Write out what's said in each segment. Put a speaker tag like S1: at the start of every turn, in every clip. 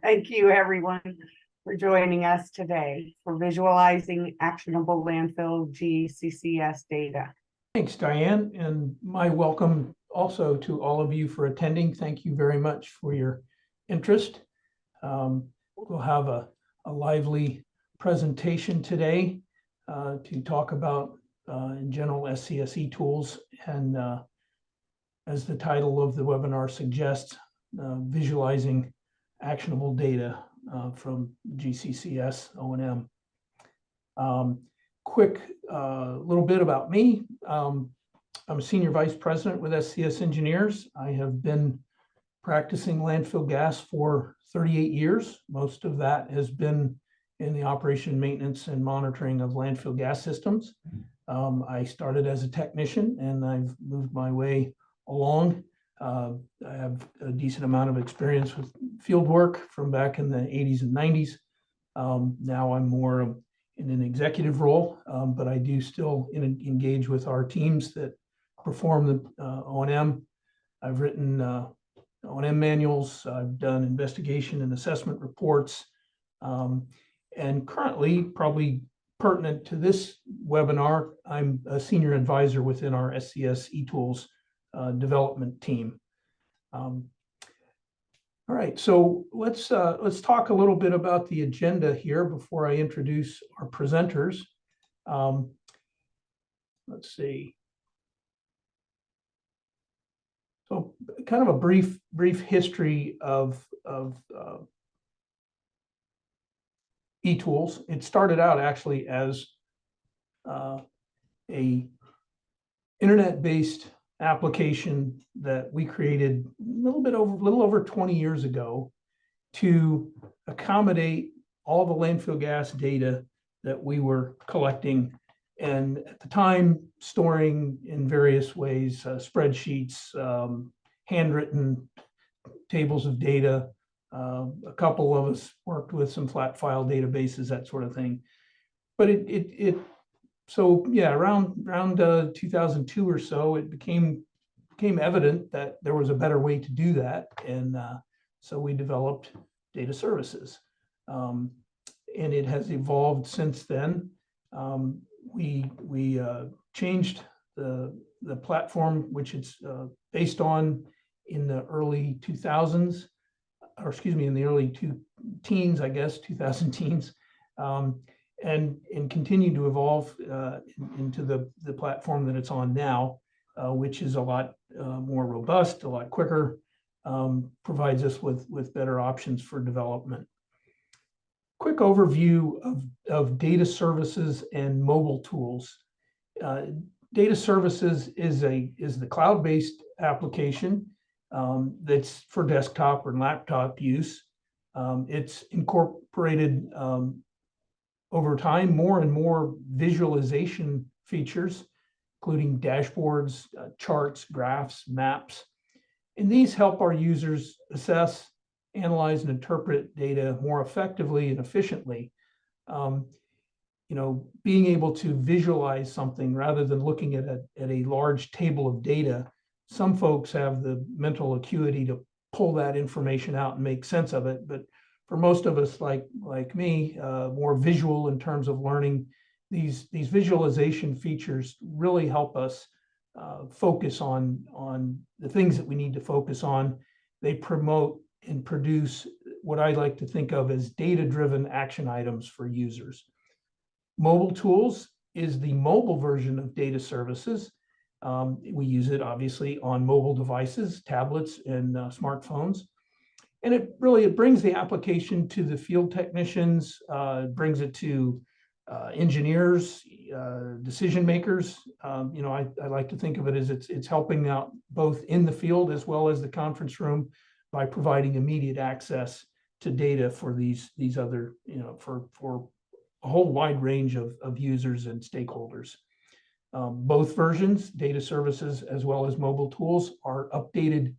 S1: Thank you, everyone, for joining us today for visualizing actionable landfill GCCS data.
S2: Thanks, Diane, and my welcome also to all of you for attending. Thank you very much for your interest. We'll have a lively presentation today to talk about, in general, SCS tools, and as the title of the webinar suggests, visualizing actionable data from GCCS O&M. Quick little bit about me. I'm a senior vice president with SCS Engineers. I have been practicing landfill gas for 38 years. Most of that has been in the operation, maintenance, and monitoring of landfill gas systems. I started as a technician, and I've moved my way along. I have a decent amount of experience with field work from back in the 80s and 90s. Now I'm more in an executive role, but I do still engage with our teams that perform the O&M. I've written O&M manuals. I've done investigation and assessment reports. And currently, probably pertinent to this webinar, I'm a senior advisor within our SCS eTools development team. All right, so let's talk a little bit about the agenda here before I introduce our presenters. Let's see. So, kind of a brief history of eTools. It started out actually as a internet-based application that we created a little over 20 years ago to accommodate all the landfill gas data that we were collecting, and at the time storing in various ways, spreadsheets, handwritten tables of data. A couple of us worked with some flat file databases, that sort of thing. But so yeah, around 2002 or so, it became evident that there was a better way to do that, and so we developed DataServices, and it has evolved since then. We changed the platform, which it's based on, in the early 2000s, or excuse me, in the early teens, I guess, 2000 teens. And continued to evolve into the platform that it's on now, which is a lot more robust, a lot quicker, provides us with better options for development. Quick overview of DataServices and MobileTools. DataServices is the cloud-based application that's for desktop or laptop use. It's incorporated over time more and more visualization features, including dashboards, charts, graphs, maps. And these help our users assess, analyze, and interpret data more effectively and efficiently. Being able to visualize something rather than looking at a large table of data, some folks have the mental acuity to pull that information out and make sense of it, but for most of us, like me, more visual in terms of learning, these visualization features really help us focus on the things that we need to focus on. They promote and produce what I like to think of as data-driven action items for users. MobileTools is the mobile version of DataServices. We use it obviously on mobile devices, tablets, and smartphones. And it brings the application to the field technicians, brings it to engineers, decision makers. I like to think of it as it's helping out both in the field as well as the conference room by providing immediate access to data for these other, for a whole wide range of users and stakeholders. Both versions, DataServices as well as MobileTools, are updated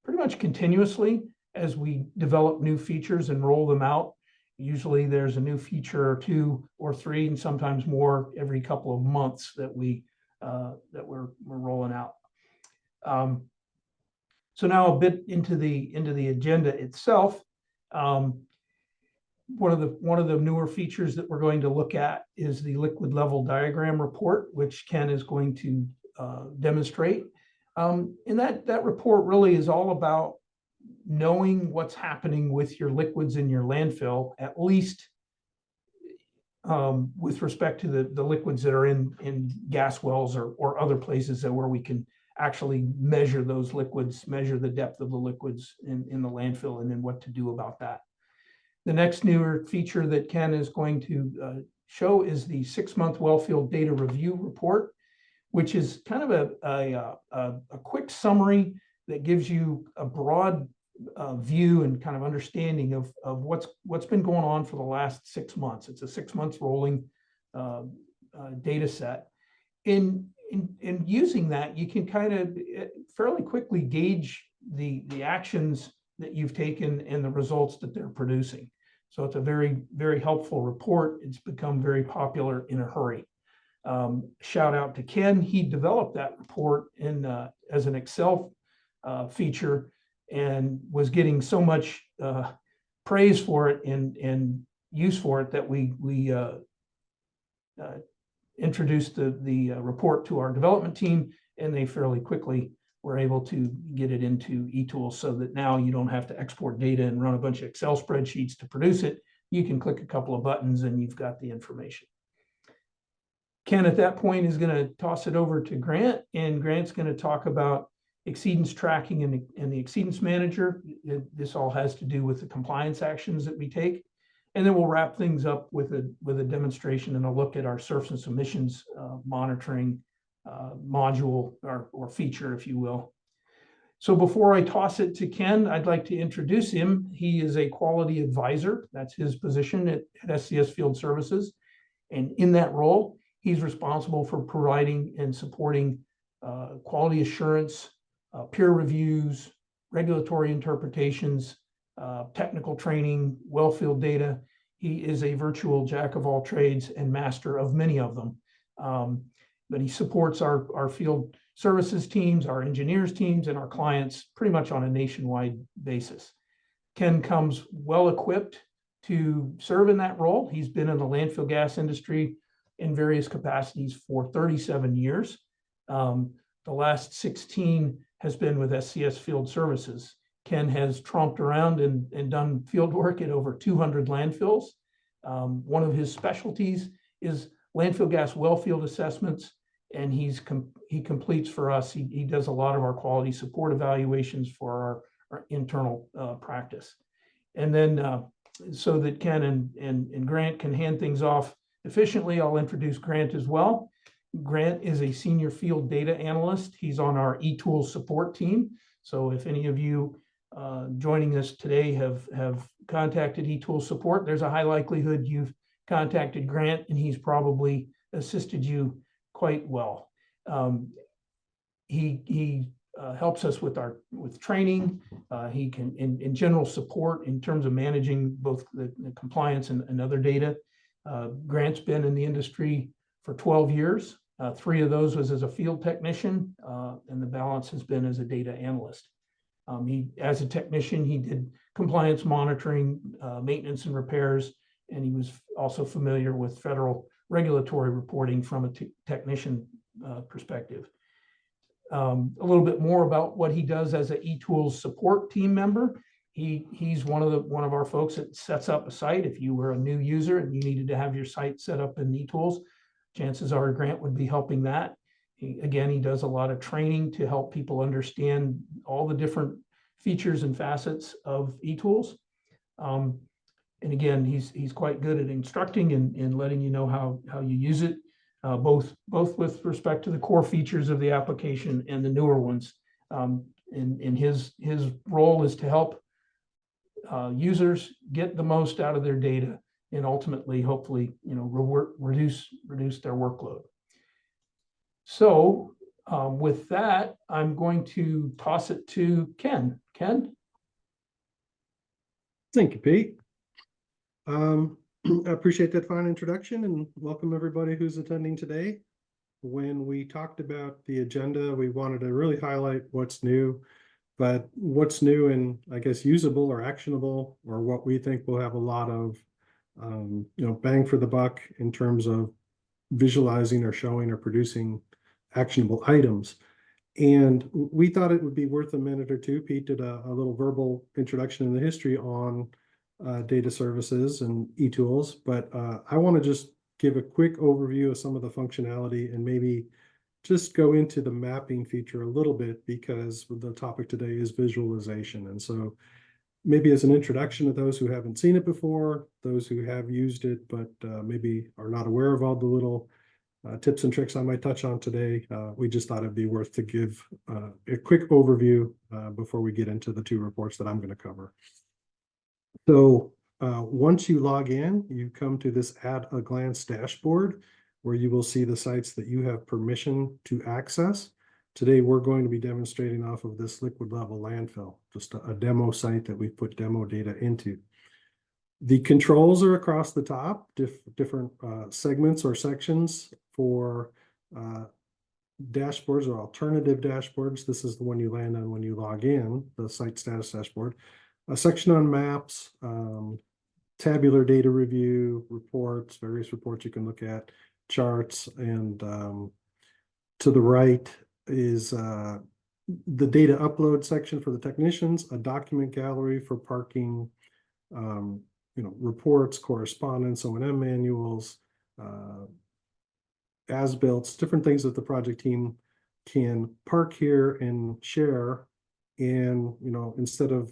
S2: pretty much continuously as we develop new features and roll them out. Usually there's a new feature or two or three, and sometimes more every couple of months that we're rolling out. So now a bit into the agenda itself. One of the newer features that we're going to look at is the liquid level diagram report, which Ken is going to demonstrate. And that report really is all about knowing what's happening with your liquids in your landfill, at least with respect to the liquids that are in gas wells or other places where we can actually measure those liquids, measure the depth of the liquids in the landfill, and then what to do about that. The next newer feature that Ken is going to show is the 6-month wellfield data review report, which is kind of a quick summary that gives you a broad view and kind of understanding of what's been going on for the last 6 months. It's a 6 months rolling data set. In using that, you can kind of fairly quickly gauge the actions that you've taken and the results that they're producing. So it's a very, very helpful report. It's become very popular in a hurry. Shout out to Ken. He developed that report as an Excel feature and was getting so much praise for it and use for it that we introduced the report to our development team, and they fairly quickly were able to get it into eTools so that now you don't have to export data and run a bunch of Excel spreadsheets to produce it. You can click a couple of buttons and you've got the information. Ken, at that point, is going to toss it over to Grant, and Grant's going to talk about exceedance tracking and the exceedance manager. This all has to do with the compliance actions that we take. And then we'll wrap things up with a demonstration and a look at our surface emissions monitoring module or feature, if you will. So before I toss it to Ken, I'd like to introduce him. He is a quality advisor. That's his position at SCS Field Services. And in that role, he's responsible for providing and supporting quality assurance, peer reviews, regulatory interpretations, technical training, wellfield data. He is a virtual jack of all trades and master of many of them. But he supports our field services teams, our engineers teams, and our clients pretty much on a nationwide basis. Ken comes well equipped to serve in that role. He's been in the landfill gas industry in various capacities for 37 years. The last 16 has been with SCS Field Services. Ken has tromped around and done field work at over 200 landfills. One of his specialties is landfill gas wellfield assessments, and he completes for us. He does a lot of our quality support evaluations for our internal practice. And then so that Ken and Grant can hand things off efficiently, I'll introduce Grant as well. Grant is a senior field data analyst. He's on our eTools support team. So if any of you joining us today have contacted eTools support, there's a high likelihood you've contacted Grant, and he's probably assisted you quite well. He helps us with training. He can in general support in terms of managing both the compliance and other data. Grant's been in the industry for 12 years. 3 of those was as a field technician, and the balance has been as a data analyst. As a technician, he did compliance monitoring, maintenance and repairs, and he was also familiar with federal regulatory reporting from a technician perspective. A little bit more about what he does as an eTools support team member. He's one of our folks that sets up a site. If you were a new user and you needed to have your site set up in eTools, chances are Grant would be helping that. He does a lot of training to help people understand all the different features and facets of eTools. And again, he's quite good at instructing and letting you know how you use it, both with respect to the core features of the application and the newer ones. And his role is to help users get the most out of their data and ultimately, hopefully, reduce their workload. So with that, I'm going to toss it to Ken. Ken?
S3: Thank you, Pete. I appreciate that fine introduction and welcome everybody who's attending today. When we talked about the agenda, we wanted to really highlight what's new But what's new and I guess usable or actionable, or what we think will have a lot of bang for the buck in terms of visualizing or showing or producing actionable items. And we thought it would be worth a minute or two. Pete did a little verbal introduction in the history on data services and e-tools, but I want to just give a quick overview of some of the functionality and maybe just go into the mapping feature a little bit, because the topic today is visualization. And so maybe as an introduction to those who haven't seen it before, those who have used it, but maybe are not aware of all the little tips and tricks I might touch on today, we just thought it'd be worth to give a quick overview before we get into the two reports that I'm going to cover. So once you log in, you come to this at a glance dashboard where you will see the sites that you have permission to access. Today, we're going to be demonstrating off of this liquid level landfill, just a demo site that we've put demo data into. The controls are across the top, different segments or sections for dashboards or alternative dashboards. This is the one you land on when you log in, the site status dashboard. A section on maps, tabular data review, reports, various reports you can look at, charts, and to the right is the data upload section for the technicians, a document gallery for parking, reports, correspondence, O&M manuals, as-built, different things that the project team can park here and share. And, instead of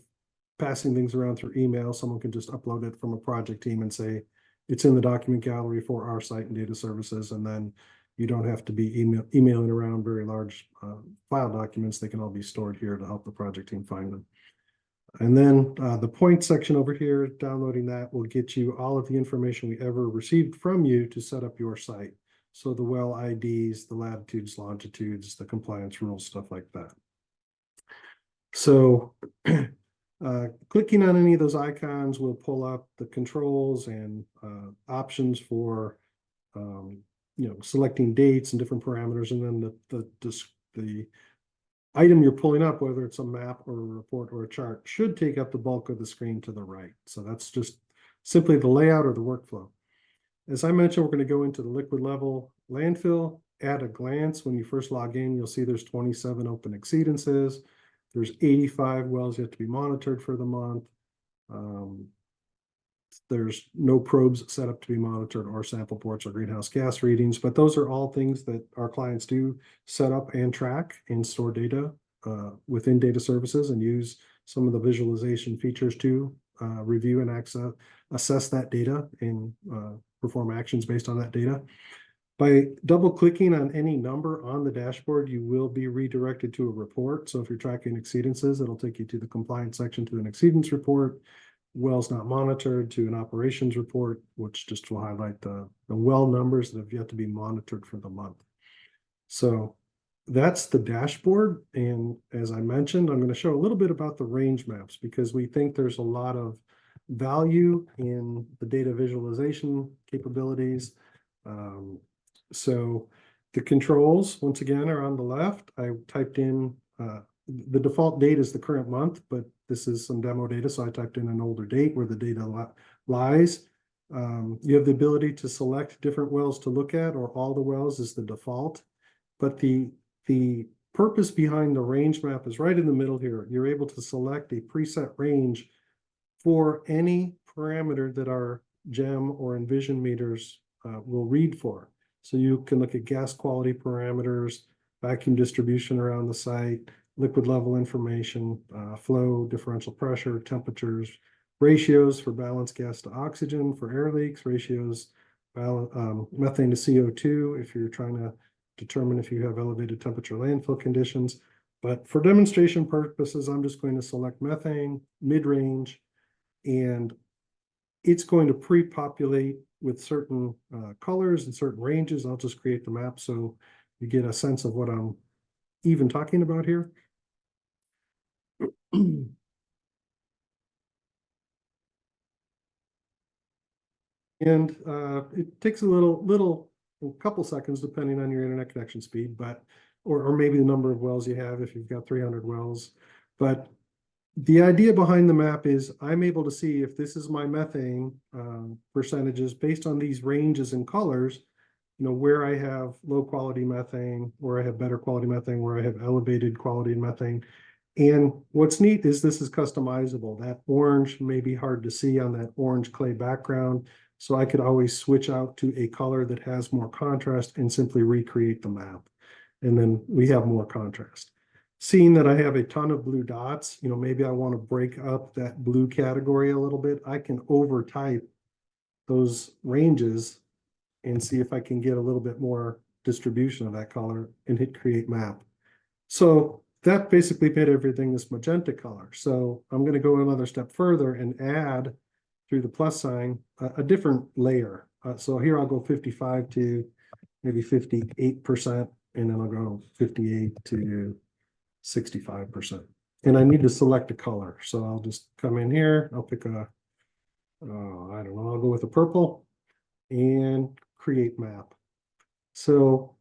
S3: passing things around through email, someone can just upload it from a project team and say, it's in the document gallery for our site and data services. And then you don't have to be emailing around very large file documents. They can all be stored here to help the project team find them. And then the point section over here, downloading that will get you all of the information we ever received from you to set up your site. So the well IDs, the latitudes, longitudes, the compliance rules, stuff like that. So clicking on any of those icons will pull up the controls and options for selecting dates and different parameters, and then the item you're pulling up, whether it's a map or a report or a chart, should take up the bulk of the screen to the right. So that's just simply the layout or the workflow. As I mentioned, we're going to go into the liquid level landfill. At a glance, when you first log in, you'll see there's 27 open exceedances. There's 85 wells yet to be monitored for the month. There's no probes set up to be monitored or sample ports or greenhouse gas readings, but those are all things that our clients do set up and track and store data within data services, and use some of the visualization features to review and assess that data and perform actions based on that data. By double clicking on any number on the dashboard, you will be redirected to a report. So if you're tracking exceedances, it'll take you to the compliance section to an exceedance report. Wells not monitored to an operations report, which just will highlight the well numbers that have yet to be monitored for the month. So that's the dashboard. And as I mentioned, I'm going to show a little bit about the range maps, because we think there's a lot of value in the data visualization capabilities. So the controls, once again, are on the left. I typed in the default date is the current month, but this is some demo data, so I typed in an older date where the data lies. You have the ability to select different wells to look at, or all the wells is the default. But the purpose behind the range map is right in the middle here. You're able to select a preset range for any parameter that our GEM or Envision meters will read for. So you can look at gas quality parameters, vacuum distribution around the site, liquid level information, flow, differential pressure, temperatures, ratios for balanced gas to oxygen, for air leaks, ratios, methane to CO2, if you're trying to determine if you have elevated temperature landfill conditions. But for demonstration purposes, I'm just going to select methane, mid-range, and it's going to pre-populate with certain colors and certain ranges. I'll just create the map so you get a sense of what I'm even talking about here. And it takes a couple seconds depending on your internet connection speed, but or maybe the number of wells you have if you've got 300 wells. But the idea behind the map is I'm able to see if this is my methane percentages based on these ranges and colors, where I have low quality methane, where I have better quality methane, where I have elevated quality methane. And what's neat is this is customizable. That orange may be hard to see on that orange clay background. So I could always switch out to a color that has more contrast and simply recreate the map. And then we have more contrast. Seeing that I have a ton of blue dots, maybe I want to break up that blue category a little bit. I can over type those ranges and see if I can get a little bit more distribution of that color and hit create map. So that basically made everything this magenta color. So I'm going to go another step further and add through the plus sign a different layer. So here I'll go 55 to maybe 58%, and then I'll go 58 to 65%. And I need to select a color. So I'll just come in here. I'll pick a, I don't know, I'll go with a purple and create map. So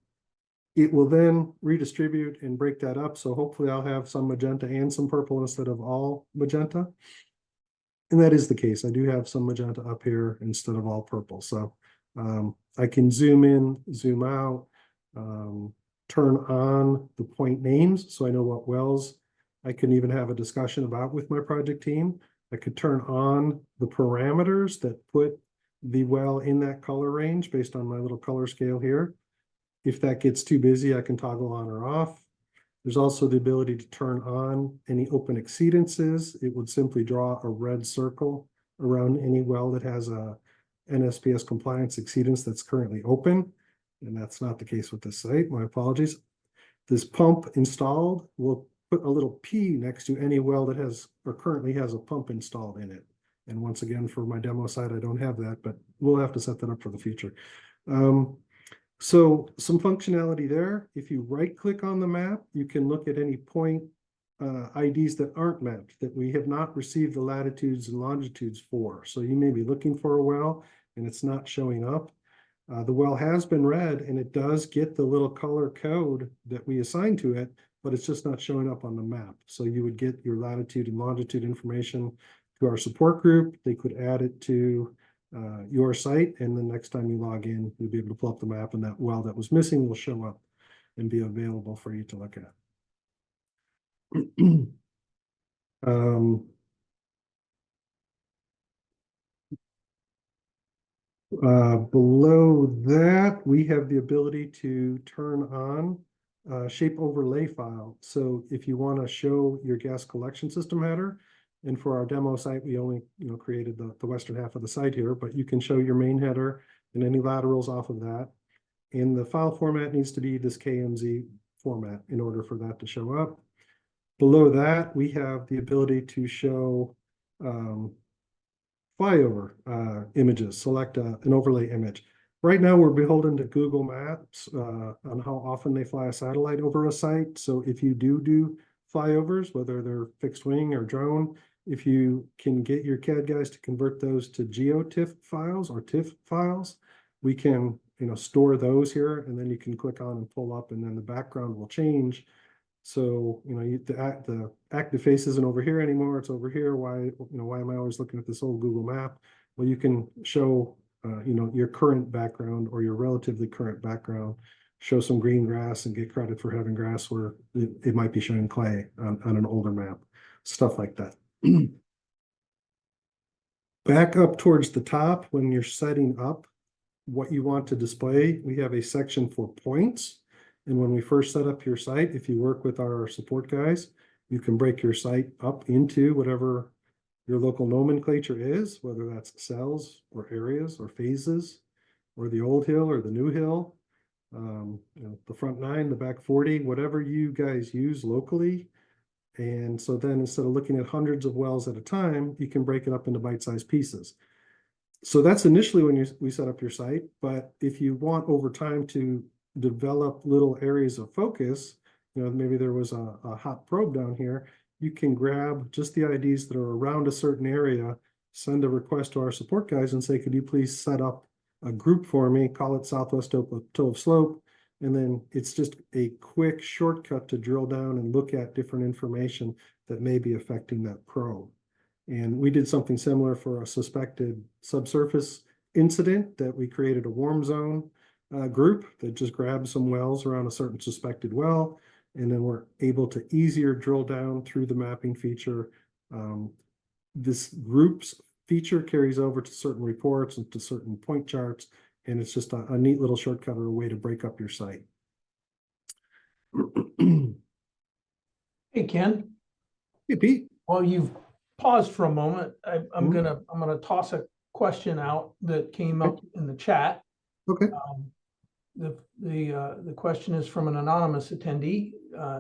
S3: it will then redistribute and break that up. So hopefully I'll have some magenta and some purple instead of all magenta. And that is the case. I do have some magenta up here instead of all purple. So I can zoom in, zoom out, turn on the point names so I know what wells I can even have a discussion about with my project team. I could turn on the parameters that put the well in that color range based on my little color scale here. If that gets too busy, I can toggle on or off. There's also the ability to turn on any open exceedances. It would simply draw a red circle around any well that has a NSPS compliance exceedance that's currently open. And that's not the case with this site. My apologies. This pump installed will put a little P next to any well that has or currently has a pump installed in it. And once again, for my demo site, I don't have that, but we'll have to set that up for the future. So some functionality there. If you right click on the map, you can look at any point IDs that aren't mapped, that we have not received the latitudes and longitudes for. So you may be looking for a well and it's not showing up. The well has been read and it does get the little color code that we assign to it, but it's just not showing up on the map. So you would get your latitude and longitude information to our support group. They could add it to your site, and the next time you log in, you'll be able to pull up the map, and that well that was missing will show up and be available for you to look at. Below that, we have the ability to turn on shape overlay file. So if you want to show your gas collection system header, and for our demo site, we only created the western half of the site here, but you can show your main header and any laterals off of that. And the file format needs to be this KMZ format in order for that to show up. Below that, we have the ability to show flyover images, select an overlay image. Right now, we're beholden to Google Maps on how often they fly a satellite over a site. So if you do flyovers, whether they're fixed wing or drone, if you can get your CAD guys to convert those to GeoTIFF files or TIFF files, we can store those here, and then you can click on and pull up, and then the background will change. So the active face isn't over here anymore; it's over here. Why am I always looking at this old Google map? Well, you can show your current background or your relatively current background. Show some green grass and get credit for having grass where it might be showing clay on an older map. Stuff like that. Back up towards the top, when you're setting up what you want to display, we have a section for points. And when we first set up your site, if you work with our support guys, you can break your site up into whatever your local nomenclature is, whether that's cells or areas or phases, or the old hill or the new hill, the front 9, the back 40, whatever you guys use locally. And so then instead of looking at hundreds of wells at a time, you can break it up into bite-sized pieces. So that's initially when we set up your site. But if you want over time to develop little areas of focus, maybe there was a hot probe down here, you can grab just the IDs that are around a certain area, send a request to our support guys and say, could you please set up a group for me, call it Southwest Toe of Slope, And then it's just a quick shortcut to drill down and look at different information that may be affecting that probe. And we did something similar for a suspected subsurface incident that we created a warm zone group that just grabbed some wells around a certain suspected well. And then we're able to easier drill down through the mapping feature. This group's feature carries over to certain reports and to certain point charts. And it's just a neat little shortcut or a way to break up your site.
S2: Hey, Ken.
S3: Hey, Pete.
S2: Well, you've paused for a moment. I'm gonna toss a question out that came up in the chat.
S3: Okay.
S2: The question is from an anonymous attendee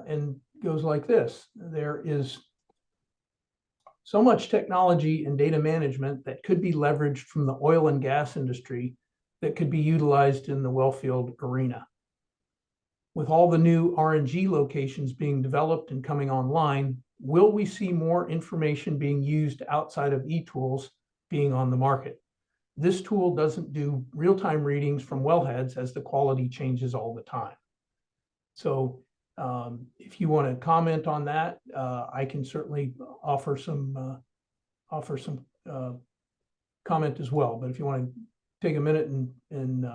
S2: and goes like this: there is so much technology and data management that could be leveraged from the oil and gas industry that could be utilized in the wellfield arena. With all the new RNG locations being developed and coming online, will we see more information being used outside of eTools being on the market? This tool doesn't do real-time readings from wellheads as the quality changes all the time. So if you want to comment on that, I can certainly offer some comment as well. But if you want to take a minute and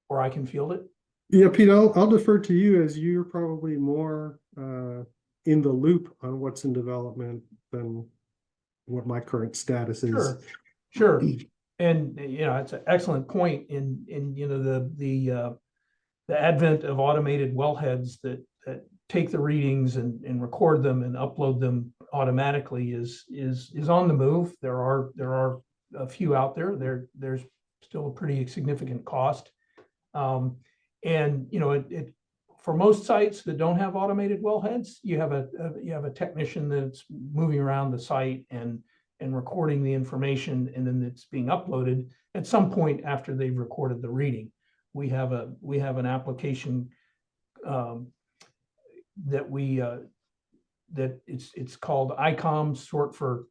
S2: or I can field it.
S3: Yeah, Pete, I'll defer to you as you're probably more in the loop on what's in development than what my current status is.
S2: Sure. And it's an excellent point in the advent of automated wellheads that take the readings and record them and upload them automatically is on the move. There are a few out there. There's still a pretty significant cost. And for most sites that don't have automated wellheads, you have a technician that's moving around the site and recording the information, and then it's being uploaded at some point after they've recorded the reading. We have an application that it's called ICOM, short for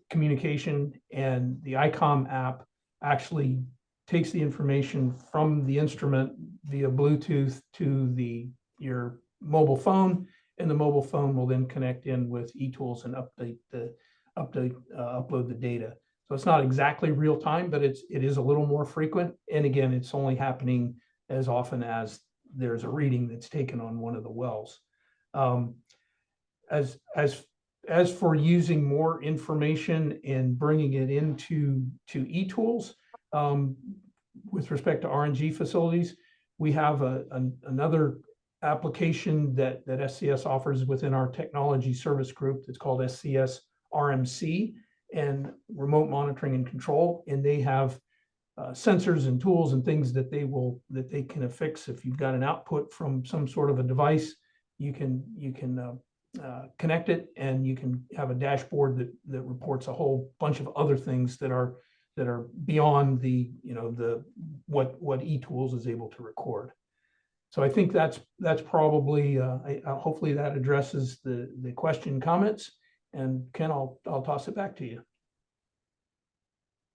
S2: communication, and the ICOM app actually takes the information from the instrument via Bluetooth to your mobile phone, and the mobile phone will then connect in with eTools and upload the data. So it's not exactly real time, but it is a little more frequent. And again, it's only happening as often as there's a reading that's taken on one of the wells. As for using more information and bringing it into eTools, with respect to RNG facilities, we have another application that SCS offers within our technology service group that's called SCS RMC and remote monitoring and control. And they have sensors and tools and things that they can affix. If you've got an output from some sort of a device, you can connect it, and you can have a dashboard that reports a whole bunch of other things that are beyond what eTools is able to record. So I think that's probably hopefully that addresses the question, comments. And Ken, I'll toss it back to you.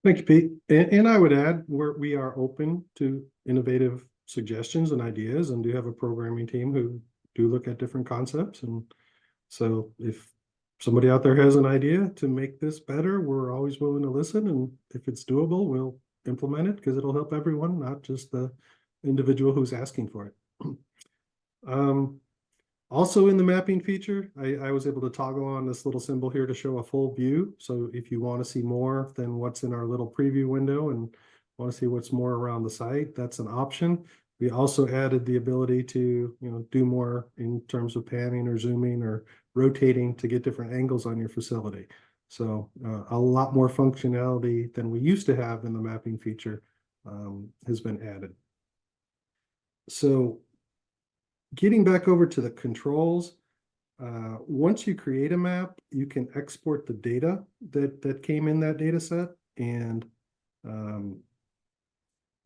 S3: Thank you, Pete. And I would add, we are open to innovative suggestions and ideas, and do have a programming team who do look at different concepts. And so if somebody out there has an idea to make this better, we're always willing to listen. And if it's doable, we'll implement it, because it'll help everyone, not just the individual who's asking for it. Also in the mapping feature, I was able to toggle on this little symbol here to show a full view. So if you want to see more than what's in our little preview window and want to see what's more around the site, that's an option. We also added the ability to do more in terms of panning or zooming or rotating to get different angles on your facility. So a lot more functionality than we used to have in the mapping feature has been added. So getting back over to the controls, once you create a map, you can export the data that came in that data set, and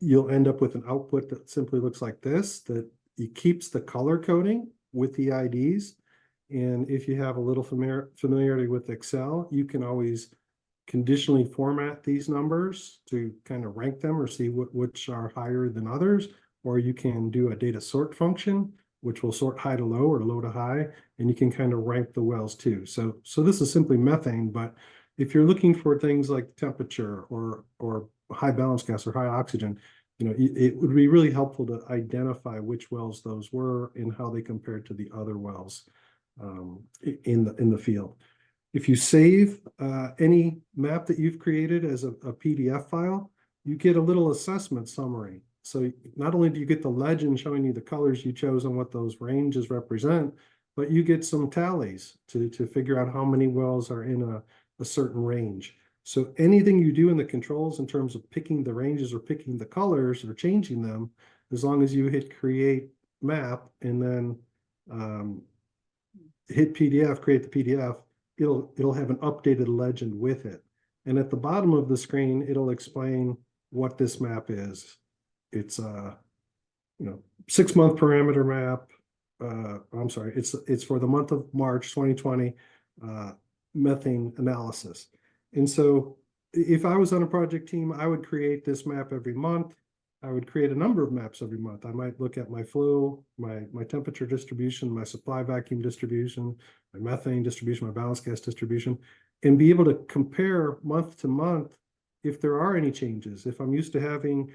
S3: you'll end up with an output that simply looks like this, that it keeps the color coding with the IDs. And if you have a little familiarity with Excel, you can always conditionally format these numbers to kind of rank them or see which are higher than others, or you can do a data sort function, which will sort high to low or low to high, and you can kind of rank the wells too. So this is simply methane, but if you're looking for things like temperature or high balance gas or high oxygen, it would be really helpful to identify which wells those were and how they compared to the other wells in the field. If you save any map that you've created as a PDF file, you get a little assessment summary. So not only do you get the legend showing you the colors you chose and what those ranges represent, but you get some tallies to figure out how many wells are in a certain range. So anything you do in the controls in terms of picking the ranges or picking the colors or changing them, as long as you hit create map and then hit PDF, create the PDF, it'll have an updated legend with it. And at the bottom of the screen, it'll explain what this map is. It's a 6-month parameter map. I'm sorry, it's for the month of March 2020 methane analysis. And so if I was on a project team, I would create this map every month. I would create a number of maps every month. I might look at my flow, my temperature distribution, my supply vacuum distribution, my methane distribution, my balanced gas distribution, and be able to compare month to month if there are any changes. If I'm used to having,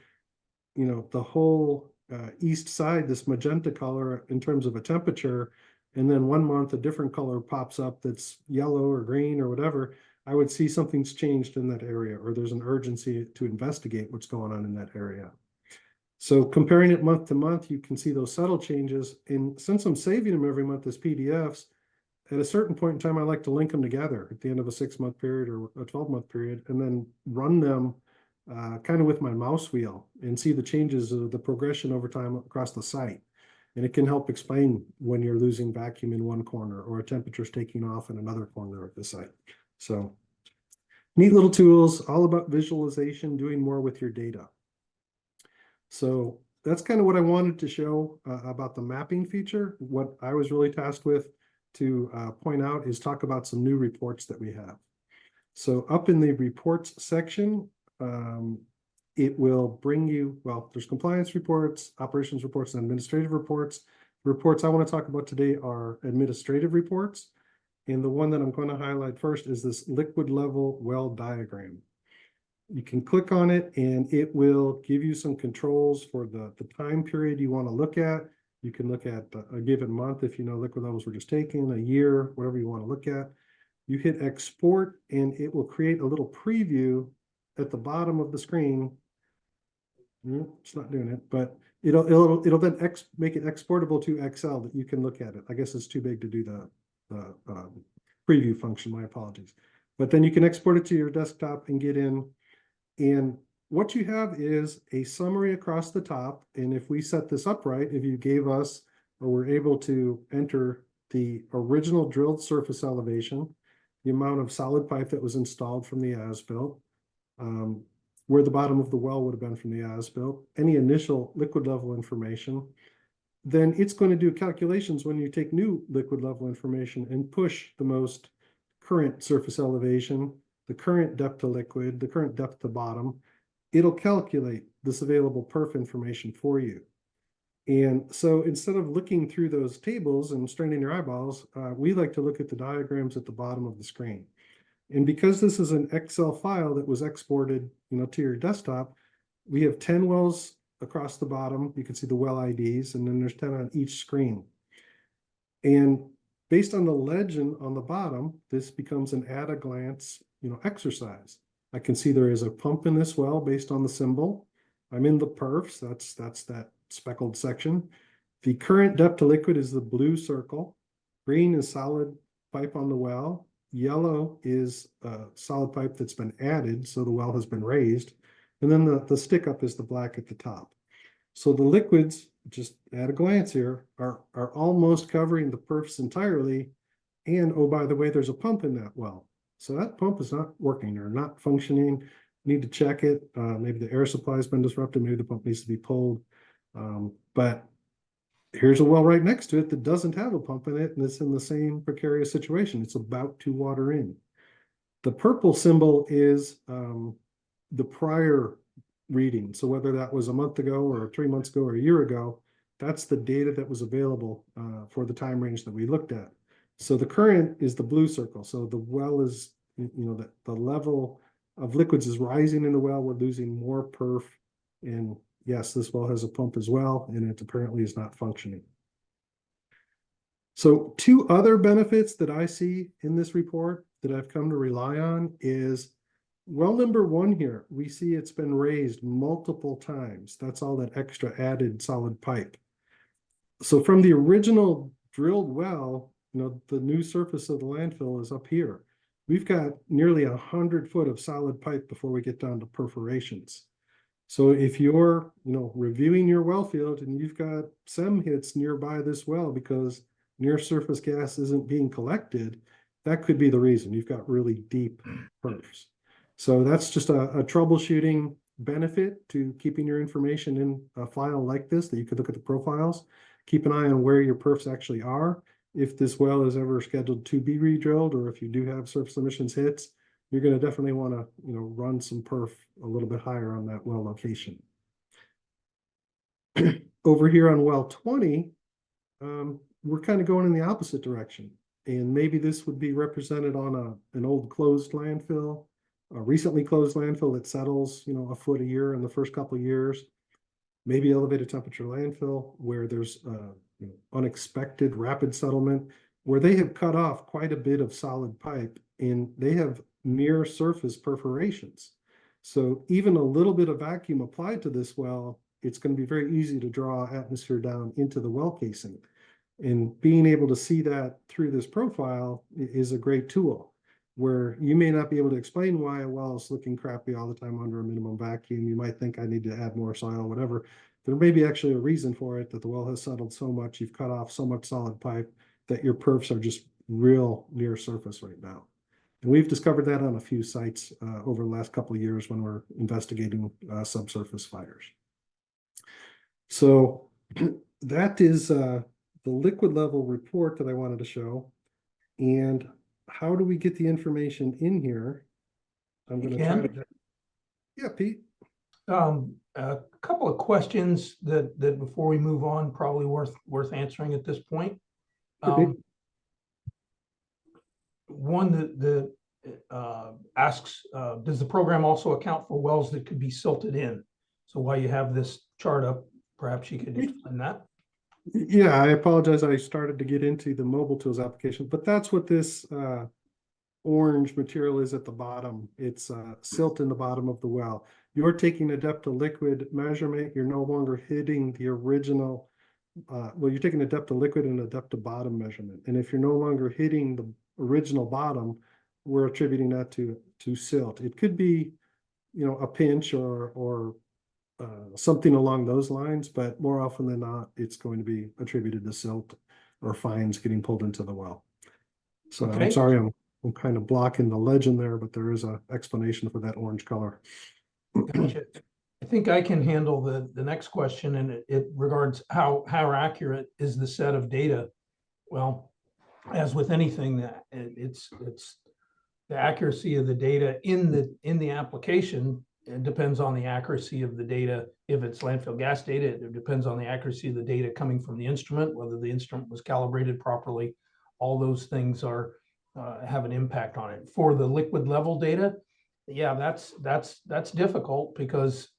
S3: the whole east side, this magenta color in terms of a temperature, and then one month a different color pops up that's yellow or green or whatever, I would see something's changed in that area, or there's an urgency to investigate what's going on in that area. So comparing it month to month, you can see those subtle changes. And since I'm saving them every month as PDFs, at a certain point in time, I like to link them together at the end of a 6-month period or a 12-month period, and then run them kind of with my mouse wheel and see the changes of the progression over time across the site. And it can help explain when you're losing vacuum in one corner or a temperature's taking off in another corner of the site. So neat little tools, all about visualization, doing more with your data. So that's kind of what I wanted to show about the mapping feature. What I was really tasked with to point out is talk about some new reports that we have. So up in the reports section, it will bring you, well, there's compliance reports, operations reports, and administrative reports. The reports I want to talk about today are administrative reports. And the one that I'm going to highlight first is this liquid level well diagram. You can click on it and it will give you some controls for the time period you want to look at. You can look at a given month if liquid levels were just taken, a year, whatever you want to look at. You hit export and it will create a little preview at the bottom of the screen. It's not doing it, but it'll then make it exportable to Excel that you can look at it. I guess it's too big to do the preview function, my apologies. But then you can export it to your desktop and get in. And what you have is a summary across the top. And if we set this up right, if you gave us or were able to enter the original drilled surface elevation, the amount of solid pipe that was installed from the as-built, where the bottom of the well would have been from the as-built, any initial liquid level information, then it's going to do calculations when you take new liquid level information and push the most current surface elevation, the current depth to liquid, the current depth to bottom. It'll calculate this available perf information for you. And so instead of looking through those tables and straining your eyeballs, we like to look at the diagrams at the bottom of the screen. And because this is an Excel file that was exported, to your desktop, we have 10 wells across the bottom. You can see the well IDs, and then there's 10 on each screen. And based on the legend on the bottom, this becomes an at-a-glance, exercise. I can see there is a pump in this well based on the symbol. I'm in the perfs. That's that speckled section. The current depth to liquid is the blue circle. Green is solid pipe on the well. Yellow is solid pipe that's been added, so the well has been raised. And then the stick up is the black at the top. So the liquids, just at a glance here, are almost covering the perfs entirely. And oh, by the way, there's a pump in that well. So that pump is not working or not functioning. Need to check it. Maybe the air supply has been disrupted. Maybe the pump needs to be pulled. But here's a well right next to it that doesn't have a pump in it, and it's in the same precarious situation. It's about to water in. The purple symbol is the prior reading. So whether that was a month ago or 3 months ago or a year ago, that's the data that was available for the time range that we looked at. So the current is the blue circle. So the well is, the level of liquids is rising in the well. We're losing more perf. And yes, this well has a pump as well, and it apparently is not functioning. So two other benefits that I see in this report that I've come to rely on is well number one here. We see it's been raised multiple times. That's all that extra added solid pipe. So from the original drilled well, the new surface of the landfill is up here. We've got nearly 100 foot of solid pipe before we get down to perforations. So if you're, reviewing your well field and you've got SEM hits nearby this well because near surface gas isn't being collected, that could be the reason. You've got really deep perfs. So that's just a troubleshooting benefit to keeping your information in a file like this, that you could look at the profiles. Keep an eye on where your perfs actually are. If this well is ever scheduled to be re-drilled, or if you do have surface emissions hits, you're going to definitely want to, run some perf a little bit higher on that well location. Over here on well 20, we're kind of going in the opposite direction. And maybe this would be represented on an old closed landfill, a recently closed landfill that settles, a foot a year in the first couple of years. Maybe elevated temperature landfill where there's unexpected rapid settlement, where they have cut off quite a bit of solid pipe and they have near surface perforations. So even a little bit of vacuum applied to this well, it's going to be very easy to draw atmosphere down into the well casing. And being able to see that through this profile is a great tool, where you may not be able to explain why a well is looking crappy all the time under a minimum vacuum. You might think I need to add more soil, whatever. There may be actually a reason for it, that the well has settled so much, you've cut off so much solid pipe that your perfs are just real near surface right now. And we've discovered that on a few sites over the last couple of years when we're investigating subsurface fires. So that is the liquid level report that I wanted to show. And how do we get the information in here? I'm going to try to. Yeah, Pete.
S2: A couple of questions that before we move on, probably worth answering at this point. One that asks, does the program also account for wells that could be silted in? So while you have this chart up, perhaps you could explain that.
S3: Yeah, I apologize. I started to get into the MobileTools application, but that's what this orange material is at the bottom. It's silt in the bottom of the well. You're taking a depth of liquid measurement. You're no longer hitting the original. Well, you're taking a depth of liquid and a depth of bottom measurement. And if you're no longer hitting the original bottom, we're attributing that to silt. It could be, a pinch or something along those lines, but more often than not, it's going to be attributed to silt or fines getting pulled into the well. So okay. I'm sorry, I'm kind of blocking the legend there, but there is an explanation for that orange color.
S2: Gotcha. I think I can handle the next question, and it regards how accurate is the set of data. Well, as with anything, it's the accuracy of the data in the application. It depends on the accuracy of the data. If it's landfill gas data, it depends on the accuracy of the data coming from the instrument, whether the instrument was calibrated properly. All those things have an impact on it. For the liquid level data, yeah, that's difficult because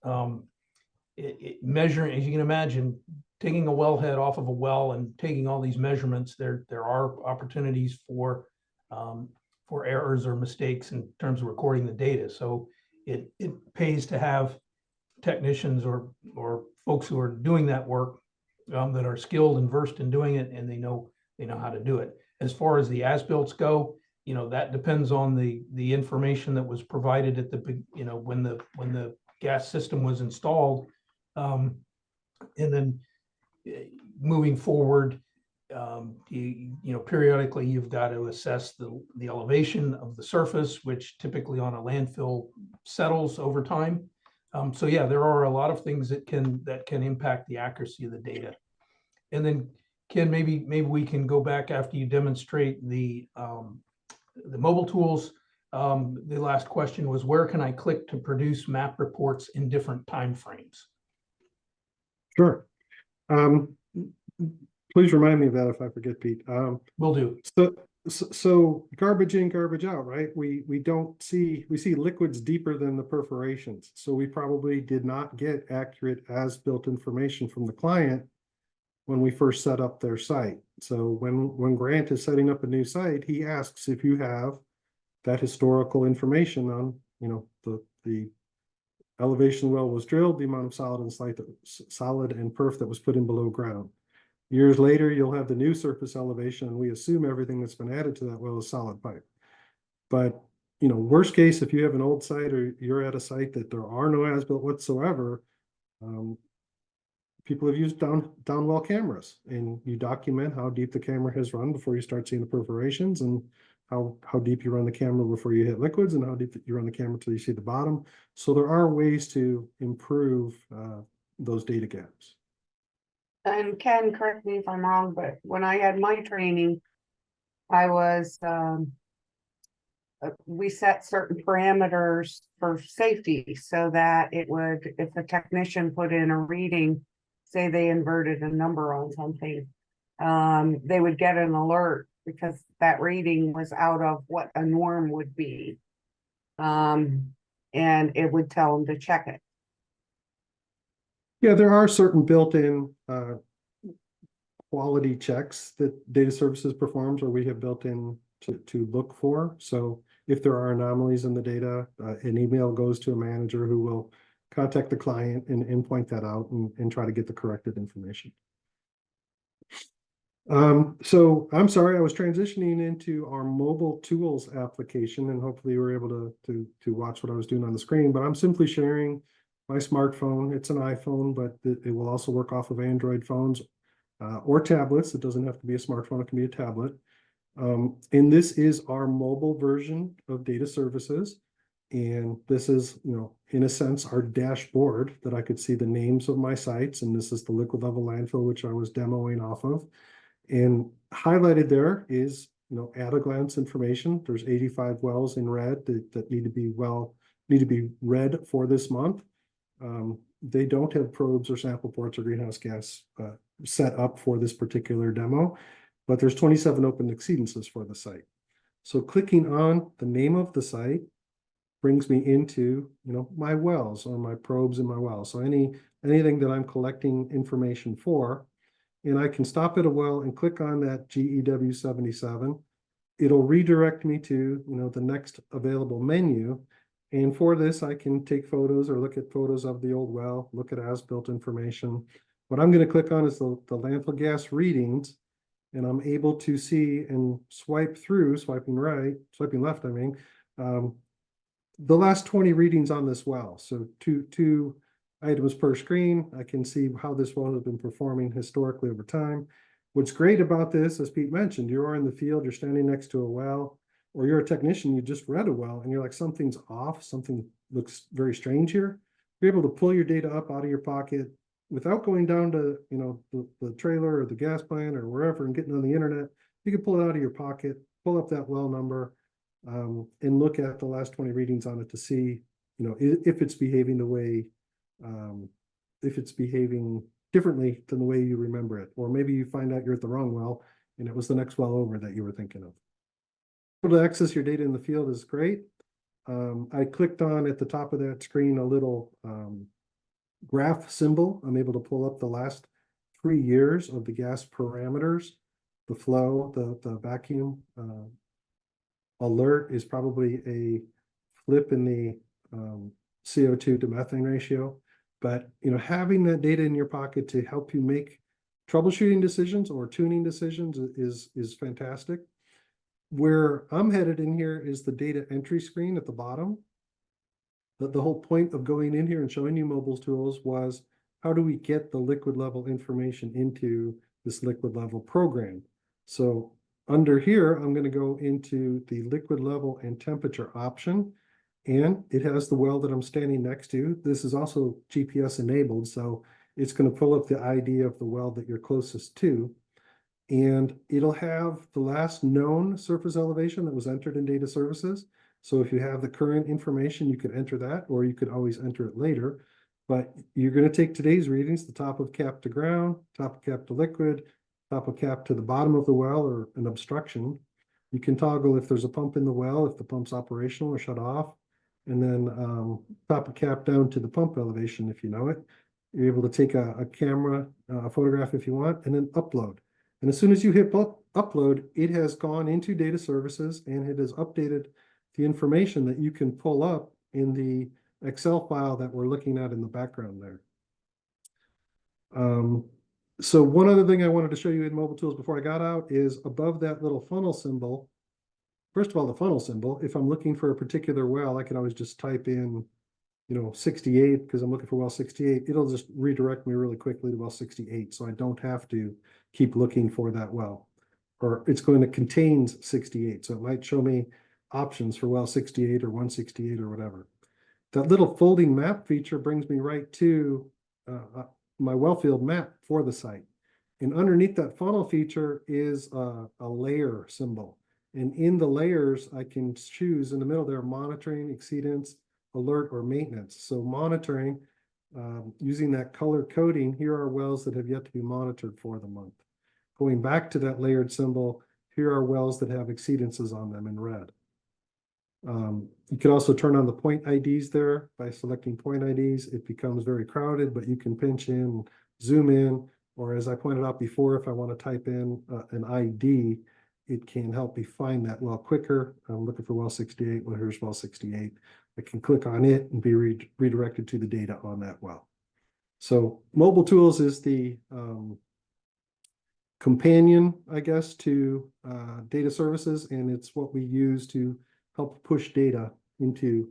S2: measuring, as you can imagine, taking a wellhead off of a well and taking all these measurements, there are opportunities for errors or mistakes in terms of recording the data. So it pays to have technicians or folks who are doing that work that are skilled and versed in doing it, and they know how to do it. As far as the as-builts go, that depends on the information that was provided at the when the gas system was installed, and then moving forward, periodically you've got to assess the elevation of the surface, which typically on a landfill settles over time. So yeah, there are a lot of things that can impact the accuracy of the data. And then Ken, maybe we can go back after you demonstrate the MobileTools The last question was, where can I click to produce map reports in different timeframes?
S3: Sure. Please remind me of that if I forget, Pete.
S2: Will do.
S3: So garbage in, garbage out, right? We see liquids deeper than the perforations. So we probably did not get accurate as-built information from the client when we first set up their site. So when Grant is setting up a new site, he asks if you have that historical information on, the elevation well was drilled, the amount of solid and perf that was put in below ground. Years later, you'll have the new surface elevation, and we assume everything that's been added to that well is solid pipe. But, worst case, if you have an old site or you're at a site that there are no as-built whatsoever, people have used down well cameras, and you document how deep the camera has run before you start seeing the perforations, and how deep you run the camera before you hit liquids, and how deep you run the camera until you see the bottom. So there are ways to improve those data gaps.
S1: And Ken, correct me if I'm wrong, but when I had my training, I was, we set certain parameters for safety so that it would, if the technician put in a reading, say they inverted a number on something, they would get an alert because that reading was out of what a norm would be. And it would tell them to check it.
S3: Yeah, there are certain built-in quality checks that DataServices performs, or we have built in to look for. So if there are anomalies in the data, an email goes to a manager who will contact the client and point that out and try to get the corrected information. So I'm sorry, I was transitioning into our MobileTools application, and hopefully you were able to watch what I was doing on the screen, but I'm simply sharing my smartphone. It's an iPhone, but it will also work off of Android phones or tablets. It doesn't have to be a smartphone, it can be a tablet. And this is our mobile version of DataServices. And this is, in a sense, our dashboard that I could see the names of my sites. And this is the liquid level landfill, which I was demoing off of. And highlighted there is, at a glance information. There's 85 wells in red that need to be read for this month. They don't have probes or sample ports or greenhouse gas set up for this particular demo, but there's 27 open exceedances for the site. So clicking on the name of the site brings me into, my wells or my probes in my wells. So anything that I'm collecting information for, and I can stop at a well and click on that GEW 77. It'll redirect me to, the next available menu. And for this, I can take photos or look at photos of the old well, look at as-built information. What I'm going to click on is the landfill gas readings, and I'm able to see and swiping left, the last 20 readings on this well. So two items per screen. I can see how this well has been performing historically over time. What's great about this, as Pete mentioned, you are in the field, you're standing next to a well, or you're a technician, you just read a well, and you're like, something's off, something looks very strange here. You're able to pull your data up out of your pocket without going down to, the trailer or the gas plant or wherever and getting on the internet. You can pull it out of your pocket, pull up that well number, and look at the last 20 readings on it to see, if it's behaving the way, if it's behaving differently than the way you remember it. Or maybe you find out you're at the wrong well and it was the next well over that you were thinking of. Able to access your data in the field is great. I clicked on at the top of that screen a little graph symbol. I'm able to pull up the last 3 years of the gas parameters, the flow, the vacuum. Alert is probably a flip in the CO2 to methane ratio. But having that data in your pocket to help you make troubleshooting decisions or tuning decisions is fantastic. Where I'm headed in here is the data entry screen at the bottom. The whole point of going in here and showing you MobileTools was, how do we get the liquid level information into this liquid level program? So under here, I'm going to go into the liquid level and temperature option. And it has the well that I'm standing next to. This is also GPS enabled, so it's going to pull up the ID of the well that you're closest to. And it'll have the last known surface elevation that was entered in DataServices. So if you have the current information, you could enter that, or you could always enter it later. But you're going to take today's readings, the top of cap to ground, top of cap to liquid, top of cap to the bottom of the well or an obstruction. You can toggle if there's a pump in the well, if the pump's operational or shut off. And then top of cap down to the pump elevation if you know it. You're able to take a camera, a photograph if you want, and then upload. And as soon as you hit upload, it has gone into DataServices and it has updated the information that you can pull up in the Excel file that we're looking at in the background there. So one other thing I wanted to show you in MobileTools before I got out is above that little funnel symbol. First of all, the funnel symbol, if I'm looking for a particular well, I can always just type in, 68 because I'm looking for well 68. It'll just redirect me really quickly to well 68. So I don't have to keep looking for that well, or it's going to contain 68. So it might show me options for well 68 or 168 or whatever. That little folding map feature brings me right to my wellfield map for the site. And underneath that funnel feature is a layer symbol. And in the layers, I can choose in the middle there, monitoring, exceedance, alert, or maintenance. So monitoring, using that color coding, here are wells that have yet to be monitored for the month. Going back to that layered symbol, here are wells that have exceedances on them in red. You could also turn on the point IDs there. By selecting point IDs, it becomes very crowded, but you can pinch in, zoom in, or as I pointed out before, if I want to type in an ID, it can help me find that well quicker. I'm looking for well 68. Well, here's well 68. I can click on it and be redirected to the data on that well. So MobileTools is the companion, I guess, to DataServices, and it's what we use to help push data into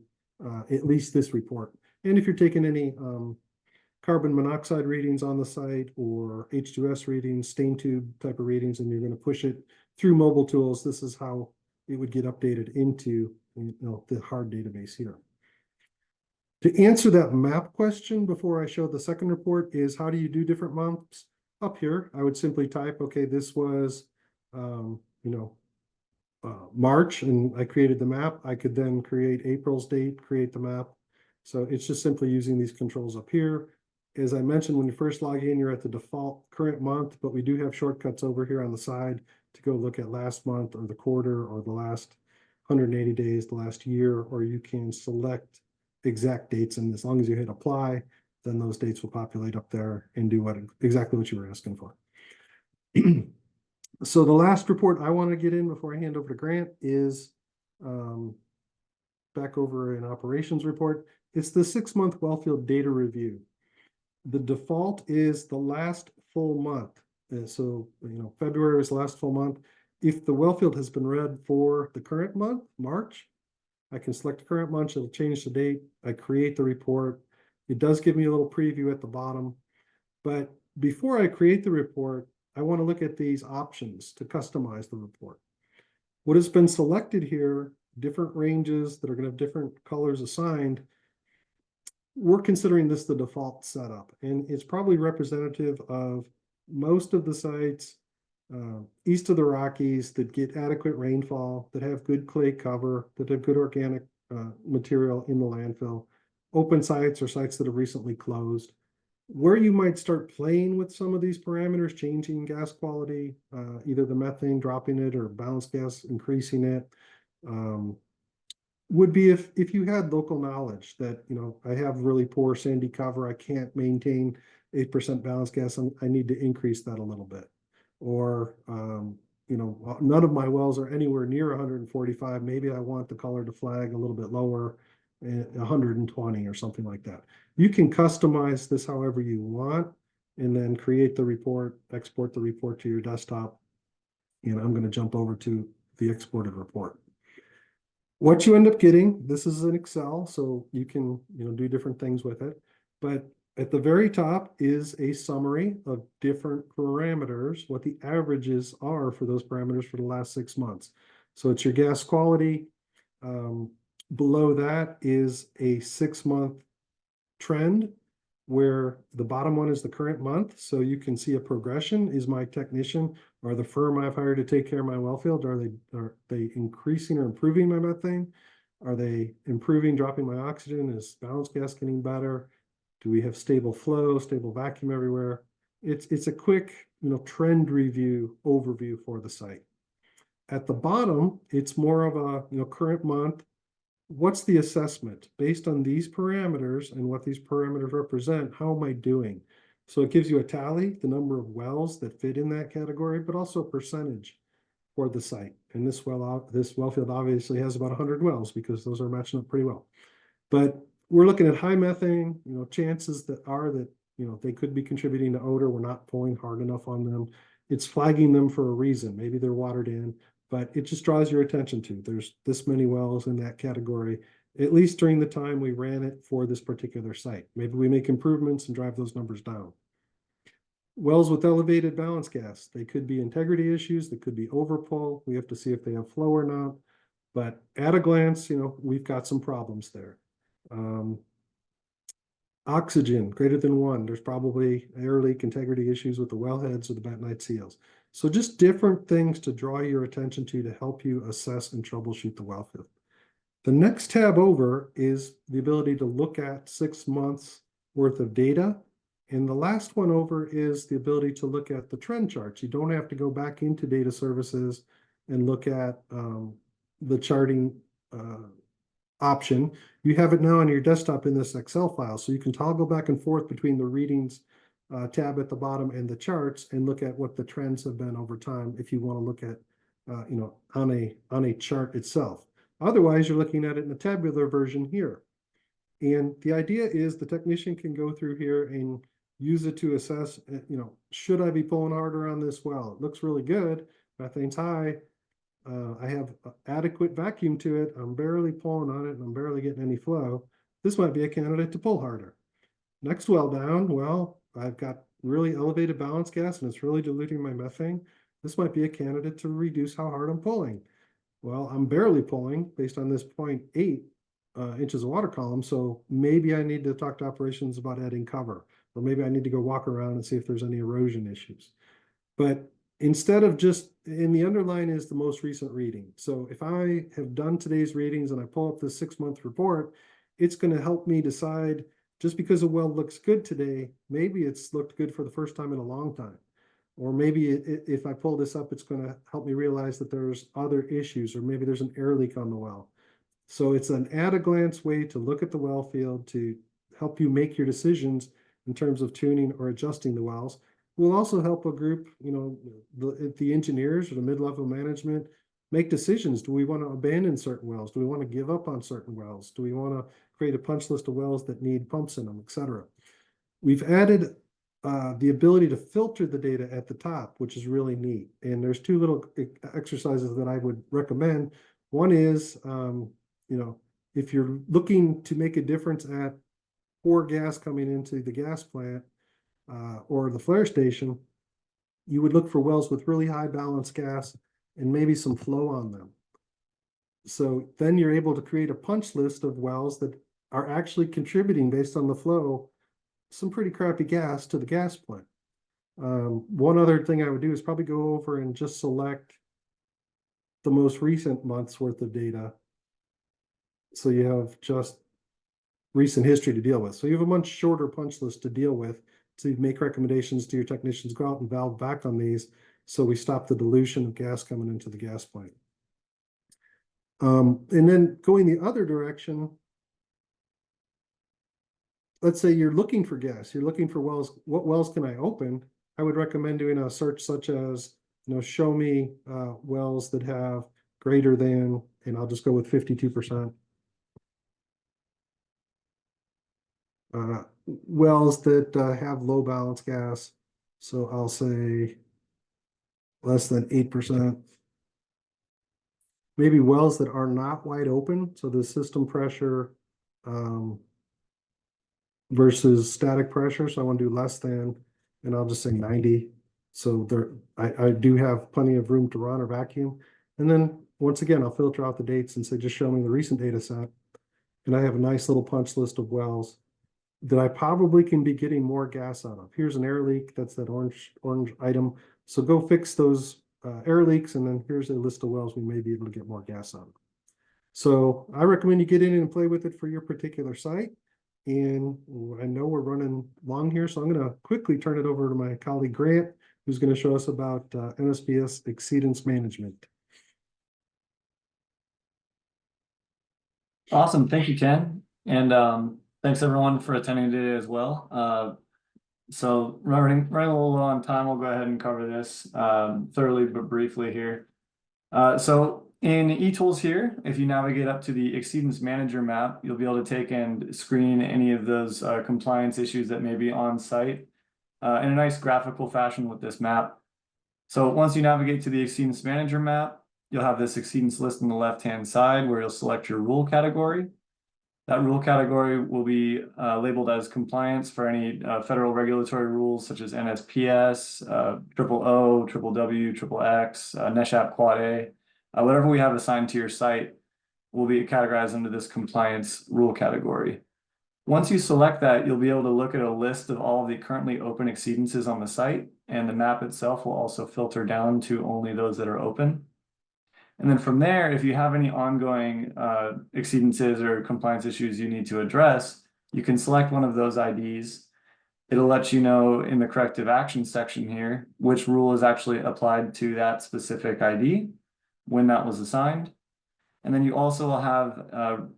S3: at least this report. And if you're taking any carbon monoxide readings on the site or H2S readings, stain tube type of readings, and you're going to push it through MobileTools, this is how it would get updated into the hard database here. To answer that map question before I show the second report is how do you do different months? Up here, I would simply type, okay, this was, March, and I created the map. I could then create April's date, create the map. So it's just simply using these controls up here. As I mentioned, when you first log in, you're at the default current month, but we do have shortcuts over here on the side to go look at last month or the quarter or the last 180 days, the last year, or you can select exact dates. And as long as you hit apply, then those dates will populate up there and do exactly what you were asking for. So the last report I want to get in before I hand over to Grant is back over an operations report. It's the 6-month wellfield data review. The default is the last full month. So, February is the last full month. If the wellfield has been read for the current month, March, I can select the current month. It'll change the date. I create the report. It does give me a little preview at the bottom. But before I create the report, I want to look at these options to customize the report. What has been selected here, different ranges that are going to have different colors assigned. We're considering this the default setup, and it's probably representative of most of the sites east of the Rockies that get adequate rainfall, that have good clay cover, that have good organic material in the landfill. Open sites or sites that have recently closed. Where you might start playing with some of these parameters, changing gas quality, either the methane, dropping it, or balanced gas, increasing it, would be if you had local knowledge that, I have really poor sandy cover, I can't maintain 8% balanced gas, I need to increase that a little bit. Or, none of my wells are anywhere near 145, maybe I want the color to flag a little bit lower, 120 or something like that. You can customize this however you want, and then create the report, export the report to your desktop. And I'm going to jump over to the exported report. What you end up getting, this is an Excel, so you can do different things with it. But at the very top is a summary of different parameters, what the averages are for those parameters for the last 6 months. So it's your gas quality. Below that is a 6-month trend where the bottom one is the current month. So you can see a progression. Is my technician or the firm I've hired to take care of my wellfield, are they increasing or improving my methane? Are they improving, dropping my oxygen? Is balance gas getting better? Do we have stable flow, stable vacuum everywhere? It's a quick, trend review overview for the site. At the bottom, it's more of a, current month. What's the assessment based on these parameters and what these parameters represent? How am I doing? So it gives you a tally, the number of wells that fit in that category, but also a percentage for the site. And this well field obviously has about 100 wells because those are matching up pretty well. But we're looking at high methane, chances that are that, they could be contributing to odor. We're not pulling hard enough on them. It's flagging them for a reason. Maybe they're watered in, but it just draws your attention to there's this many wells in that category, at least during the time we ran it for this particular site. Maybe we make improvements and drive those numbers down. Wells with elevated balance gas, they could be integrity issues, they could be overpull. We have to see if they have flow or not. But at a glance, we've got some problems there. Oxygen greater than 1, there's probably air leak integrity issues with the wellheads or the bentonite seals. So just different things to draw your attention to help you assess and troubleshoot the well field. The next tab over is the ability to look at 6 months worth of data. And the last one over is the ability to look at the trend charts. You don't have to go back into data services and look at the charting option. You have it now on your desktop in this Excel file. So you can toggle back and forth between the readings tab at the bottom and the charts and look at what the trends have been over time if you want to look at, on a chart itself. Otherwise, you're looking at it in a tabular version here. And the idea is the technician can go through here and use it to assess, should I be pulling harder on this well? It looks really good. Methane's high. I have adequate vacuum to it. I'm barely pulling on it and I'm barely getting any flow. This might be a candidate to pull harder. Next well down, well, I've got really elevated balance gas and it's really diluting my methane. This might be a candidate to reduce how hard I'm pulling. Well, I'm barely pulling based on this 0.8 inches of water column. So maybe I need to talk to operations about adding cover, or maybe I need to go walk around and see if there's any erosion issues. But instead of just, in the underline is the most recent reading. So if I have done today's readings and I pull up the 6-month report, it's going to help me decide, just because a well looks good today, maybe it's looked good for the first time in a long time. Or maybe if I pull this up, it's going to help me realize that there's other issues, or maybe there's an air leak on the well. So it's an at-a-glance way to look at the well field to help you make your decisions in terms of tuning or adjusting the wells. Will also help a group, the engineers or the mid-level management make decisions. Do we want to abandon certain wells? Do we want to give up on certain wells? Do we want to create a punch list of wells that need pumps in them, et cetera? We've added the ability to filter the data at the top, which is really neat. And there's 2 little exercises that I would recommend. One is, if you're looking to make a difference at poor gas coming into the gas plant or the flare station, you would look for wells with really high balance gas and maybe some flow on them. So then you're able to create a punch list of wells that are actually contributing based on the flow some pretty crappy gas to the gas plant. One other thing I would do is probably go over and just select the most recent month's worth of data. So you have just recent history to deal with. So you have a much shorter punch list to deal with to make recommendations to your technicians, go out and valve back on these so we stop the dilution of gas coming into the gas plant. And then going the other direction, let's say you're looking for gas, you're looking for wells, what wells can I open? I would recommend doing a search such as, show me wells that have greater than, and I'll just go with 52%. Wells that have low balance gas. So I'll say less than 8%. Maybe wells that are not wide open. So the system pressure versus static pressure. So I want to do less than, and I'll just say 90. So there, I do have plenty of room to run or vacuum. And then once again, I'll filter out the dates and say, just show me the recent data set. And I have a nice little punch list of wells that I probably can be getting more gas out of. Here's an air leak. That's that orange item. So go fix those air leaks. And then here's a list of wells we may be able to get more gas out of. So I recommend you get in and play with it for your particular site. And I know we're running long here, so I'm going to quickly turn it over to my colleague Grant, who's going to show us about NSPS exceedance management.
S4: Awesome. Thank you, Ken. And thanks everyone for attending today as well. So running a little low on time, we'll go ahead and cover this thoroughly but briefly here. So in eTools here, if you navigate up to the Exceedance Manager map, you'll be able to take and screen any of those compliance issues that may be on site in a nice graphical fashion with this map. So once you navigate to the Exceedance Manager map, you'll have this exceedance list on the left-hand side where you'll select your rule category. That rule category will be labeled as compliance for any federal regulatory rules such as NSPS, OOO, WWW, XXX, NESHAP Quad A. Whatever we have assigned to your site will be categorized under this compliance rule category. Once you select that, you'll be able to look at a list of all of the currently open exceedances on the site, and the map itself will also filter down to only those that are open. And then from there, if you have any ongoing exceedances or compliance issues you need to address, you can select one of those IDs. It'll let you know in the corrective action section here which rule is actually applied to that specific ID, when that was assigned. And then you also will have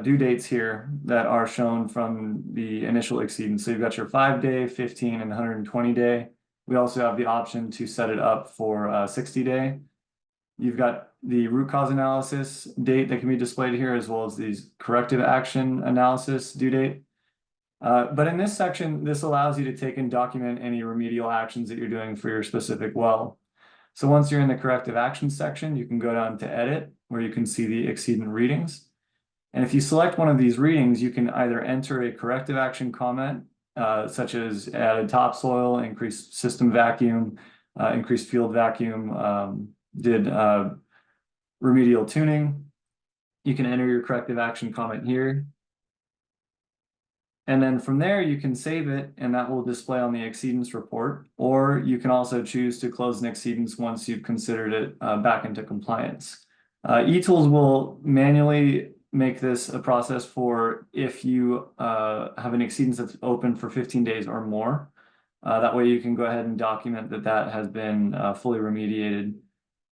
S4: due dates here that are shown from the initial exceedance. So you've got your 5-day, 15, and 120 day. We also have the option to set it up for 60 day. You've got the root cause analysis date that can be displayed here, as well as these corrective action analysis due date. But in this section, this allows you to take and document any remedial actions that you're doing for your specific well. So once you're in the corrective action section, you can go down to edit, where you can see the exceedant readings. And if you select one of these readings, you can either enter a corrective action comment, such as added topsoil, increased system vacuum, increased field vacuum, did remedial tuning. You can enter your corrective action comment here. And then from there, you can save it, and that will display on the exceedance report, or you can also choose to close an exceedance once you've considered it back into compliance. eTools will manually make this a process for if you have an exceedance that's open for 15 days or more. That way you can go ahead and document that that has been fully remediated.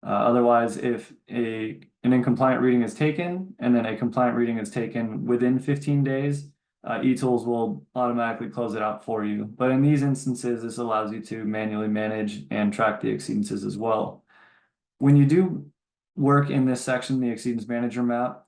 S4: Otherwise, if an incompliant reading is taken and then a compliant reading is taken within 15 days, eTools will automatically close it out for you. But in these instances, this allows you to manually manage and track the exceedances as well. When you do work in this section, the Exceedance Manager map,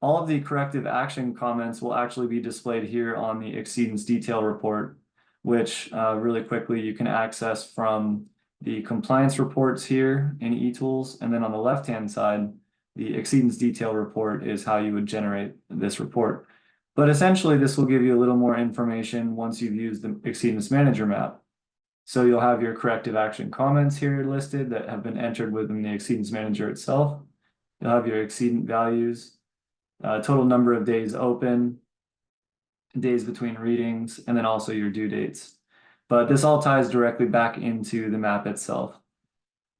S4: all of the corrective action comments will actually be displayed here on the Exceedance Detail Report, which really quickly you can access from the compliance reports here in eTools. And then on the left-hand side, the Exceedance Detail Report is how you would generate this report. But essentially, this will give you a little more information once you've used the Exceedance Manager map. So you'll have your corrective action comments here listed that have been entered within the Exceedance Manager itself. You'll have your exceedant values, total number of days open, days between readings, and then also your due dates. But this all ties directly back into the map itself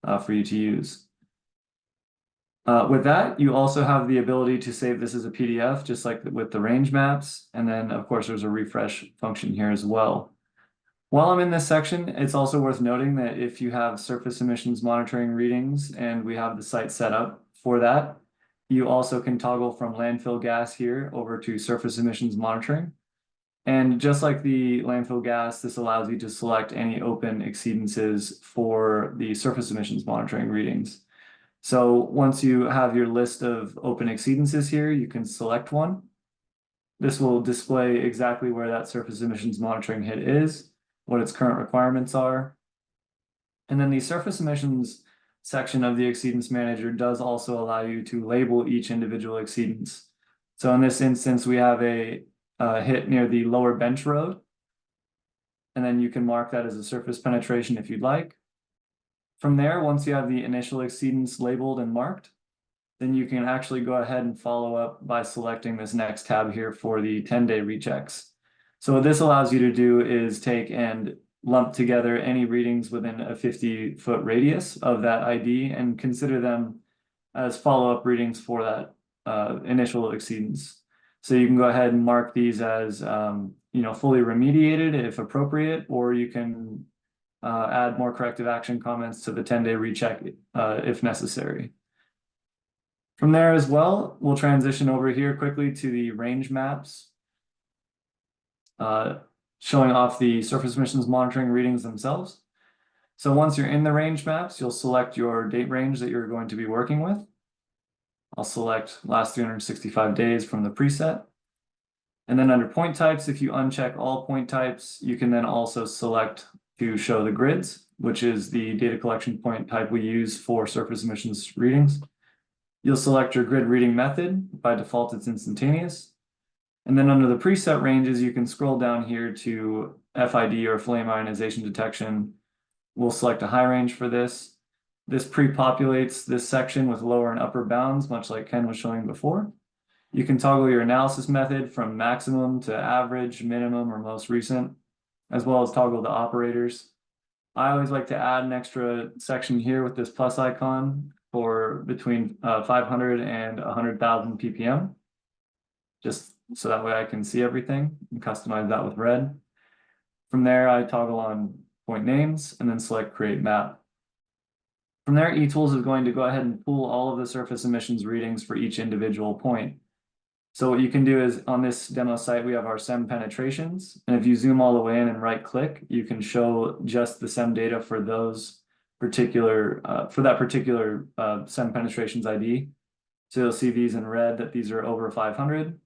S4: for you to use. With that, you also have the ability to save this as a PDF, just like with the range maps. And then, of course, there's a refresh function here as well. While I'm in this section, it's also worth noting that if you have surface emissions monitoring readings and we have the site set up for that, you also can toggle from landfill gas here over to surface emissions monitoring. And just like the landfill gas, this allows you to select any open exceedances for the surface emissions monitoring readings. So once you have your list of open exceedances here, you can select one. This will display exactly where that surface emissions monitoring hit is, what its current requirements are. And then the surface emissions section of the Exceedance Manager does also allow you to label each individual exceedance. So in this instance, we have a hit near the lower bench road. And then you can mark that as a surface penetration if you'd like. From there, once you have the initial exceedance labeled and marked, then you can actually go ahead and follow up by selecting this next tab here for the 10-day rechecks. So what this allows you to do is take and lump together any readings within a 50-foot radius of that ID and consider them as follow-up readings for that initial exceedance. So you can go ahead and mark these as fully remediated if appropriate, or you can add more corrective action comments to the 10-day recheck if necessary. From there as well, we'll transition over here quickly to the range maps, showing off the surface emissions monitoring readings themselves. So once you're in the range maps, you'll select your date range that you're going to be working with. I'll select last 365 days from the preset. And then under point types, if you uncheck all point types, you can then also select to show the grids, which is the data collection point type we use for surface emissions readings. You'll select your grid reading method. By default, it's instantaneous. And then under the preset ranges, you can scroll down here to FID or flame ionization detection. We'll select a high range for this. This pre-populates this section with lower and upper bounds, much like Ken was showing before. You can toggle your analysis method from maximum to average, minimum, or most recent, as well as toggle the operators. I always like to add an extra section here with this plus icon for between 500 and 100,000 ppm, just so that way I can see everything and customize that with red. From there, I toggle on point names and then select create map. From there, eTools is going to go ahead and pull all of the surface emissions readings for each individual point. So what you can do is on this demo site, we have our SEM penetrations. And if you zoom all the way in and right click, you can show just the SEM data for those particular, for that particular SEM penetrations ID. So you'll see these in red that these are over 500.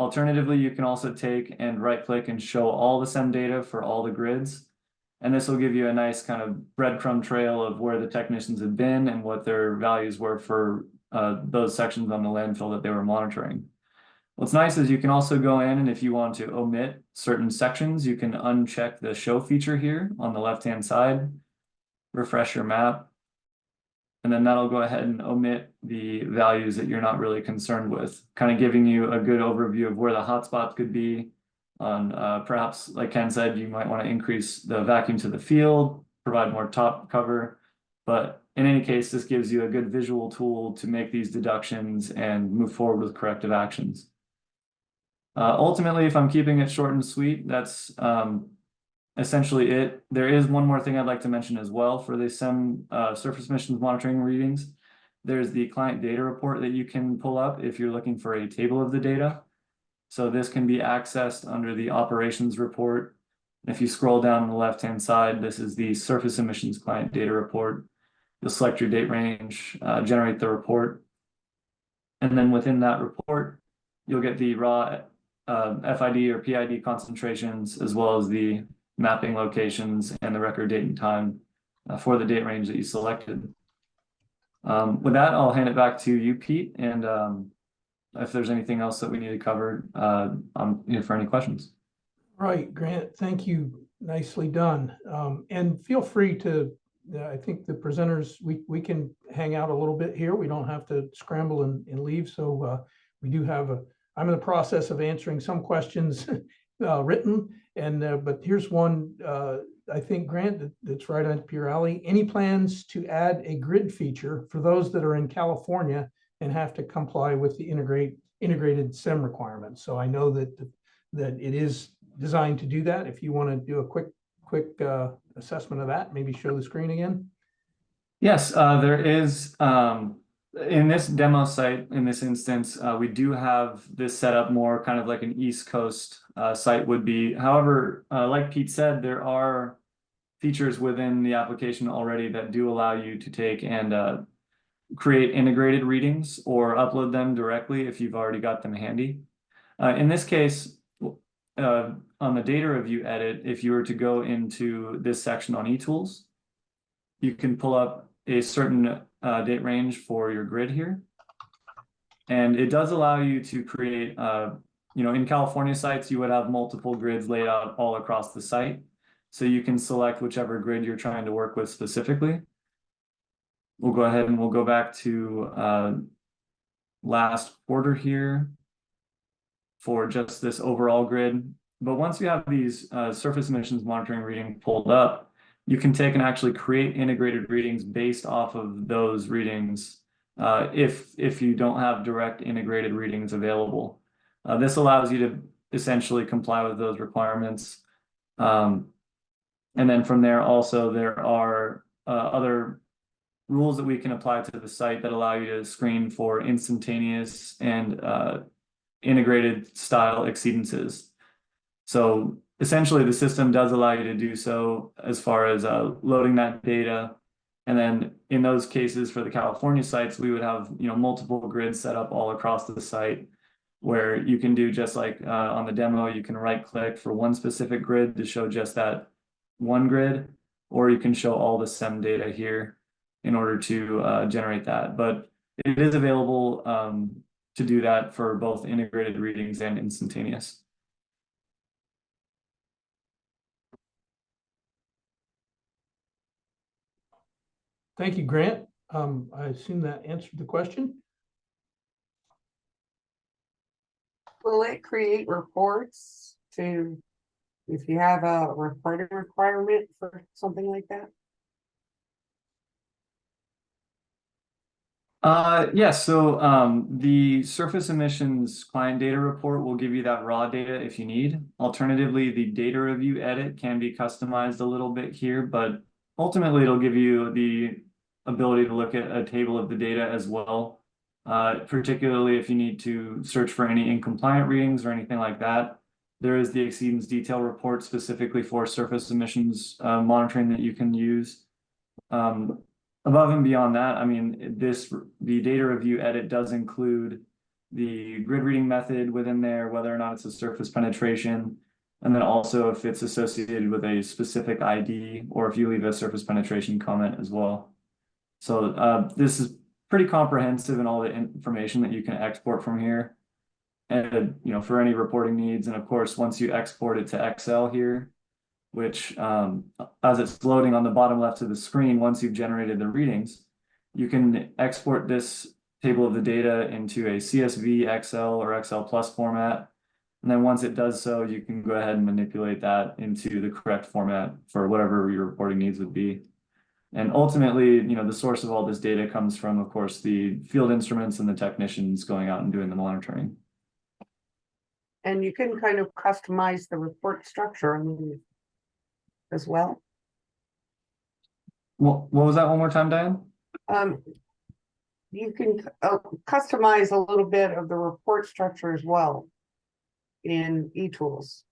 S4: Alternatively, you can also take and right click and show all the SEM data for all the grids. And this will give you a nice kind of breadcrumb trail of where the technicians have been and what their values were for those sections on the landfill that they were monitoring. What's nice is you can also go in, and if you want to omit certain sections, you can uncheck the show feature here on the left-hand side, refresh your map, and then that'll go ahead and omit the values that you're not really concerned with, kind of giving you a good overview of where the hotspots could be. On perhaps, like Ken said, you might want to increase the vacuum to the field, provide more top cover. But in any case, this gives you a good visual tool to make these deductions and move forward with corrective actions. Ultimately, if I'm keeping it short and sweet, that's essentially it. There is one more thing I'd like to mention as well for the SEM surface emissions monitoring readings. There's the client data report that you can pull up if you're looking for a table of the data. So this can be accessed under the operations report. If you scroll down on the left-hand side, this is the surface emissions client data report. You'll select your date range, generate the report. And then within that report, you'll get the raw FID or PID concentrations, as well as the mapping locations and the record date and time for the date range that you selected. With that, I'll hand it back to you, Pete, and if there's anything else that we need to cover, I'm here for any questions.
S2: Right, Grant, thank you. Nicely done. And feel free to, I think the presenters, we can hang out a little bit here. We don't have to scramble and leave. So we do have I'm in the process of answering some questions written, and but here's one, I think, Grant, that's right up your alley. Any plans to add a grid feature for those that are in California and have to comply with the integrated SEM requirements? So I know that it is designed to do that. If you want to do a quick assessment of that, maybe show the screen again.
S4: Yes, there is, in this demo site, in this instance, we do have this set up more kind of like an East Coast site would be. However, like Pete said, there are features within the application already that do allow you to take and create integrated readings or upload them directly if you've already got them handy. In this case, on the data review edit, if you were to go into this section on eTools, you can pull up a certain date range for your grid here. And it does allow you to create, in California sites, you would have multiple grids laid out all across the site. So you can select whichever grid you're trying to work with specifically. We'll go ahead and we'll go back to last quarter here for just this overall grid. But once you have these surface emissions monitoring reading pulled up, you can take and actually create integrated readings based off of those readings if you don't have direct integrated readings available. This allows you to essentially comply with those requirements. And then from there also, there are other rules that we can apply to the site that allow you to screen for instantaneous and integrated style exceedances. So essentially the system does allow you to do so as far as loading that data. And then in those cases for the California sites, we would have, you know, multiple grids set up all across the site where you can do just like on the demo, you can right click for one specific grid to show just that one grid, or you can show all the SEM data here in order to generate that. But it is available to do that for both integrated readings and instantaneous.
S2: Thank you, Grant. I assume that answered the question.
S1: Will it create reports to, if you have a reporting requirement for something like that?
S4: Yes, so the surface emissions client data report will give you that raw data if you need. Alternatively, the data review edit can be customized a little bit here, but ultimately it'll give you the ability to look at a table of the data as well. Particularly if you need to search for any incompliant readings or anything like that. There is the exceedance detail report specifically for surface emissions monitoring that you can use. Above and beyond that, I mean, the data review edit does include the grid reading method within there, whether or not it's a surface penetration, and then also if it's associated with a specific ID or if you leave a surface penetration comment as well. So this is pretty comprehensive in all the information that you can export from here, and you know, for any reporting needs. And of course, once you export it to Excel here, which as it's loading on the bottom left of the screen, once you've generated the readings, you can export this table of the data into a CSV, Excel, or Excel Plus format. And then once it does so, you can go ahead and manipulate that into the correct format for whatever your reporting needs would be. And ultimately, you know, the source of all this data comes from, of course, the field instruments and the technicians going out and doing the monitoring.
S1: And you can kind of customize the report structure as well.
S4: What was that one more time, Diane?
S1: You can customize a little bit of the report structure as well in eTools.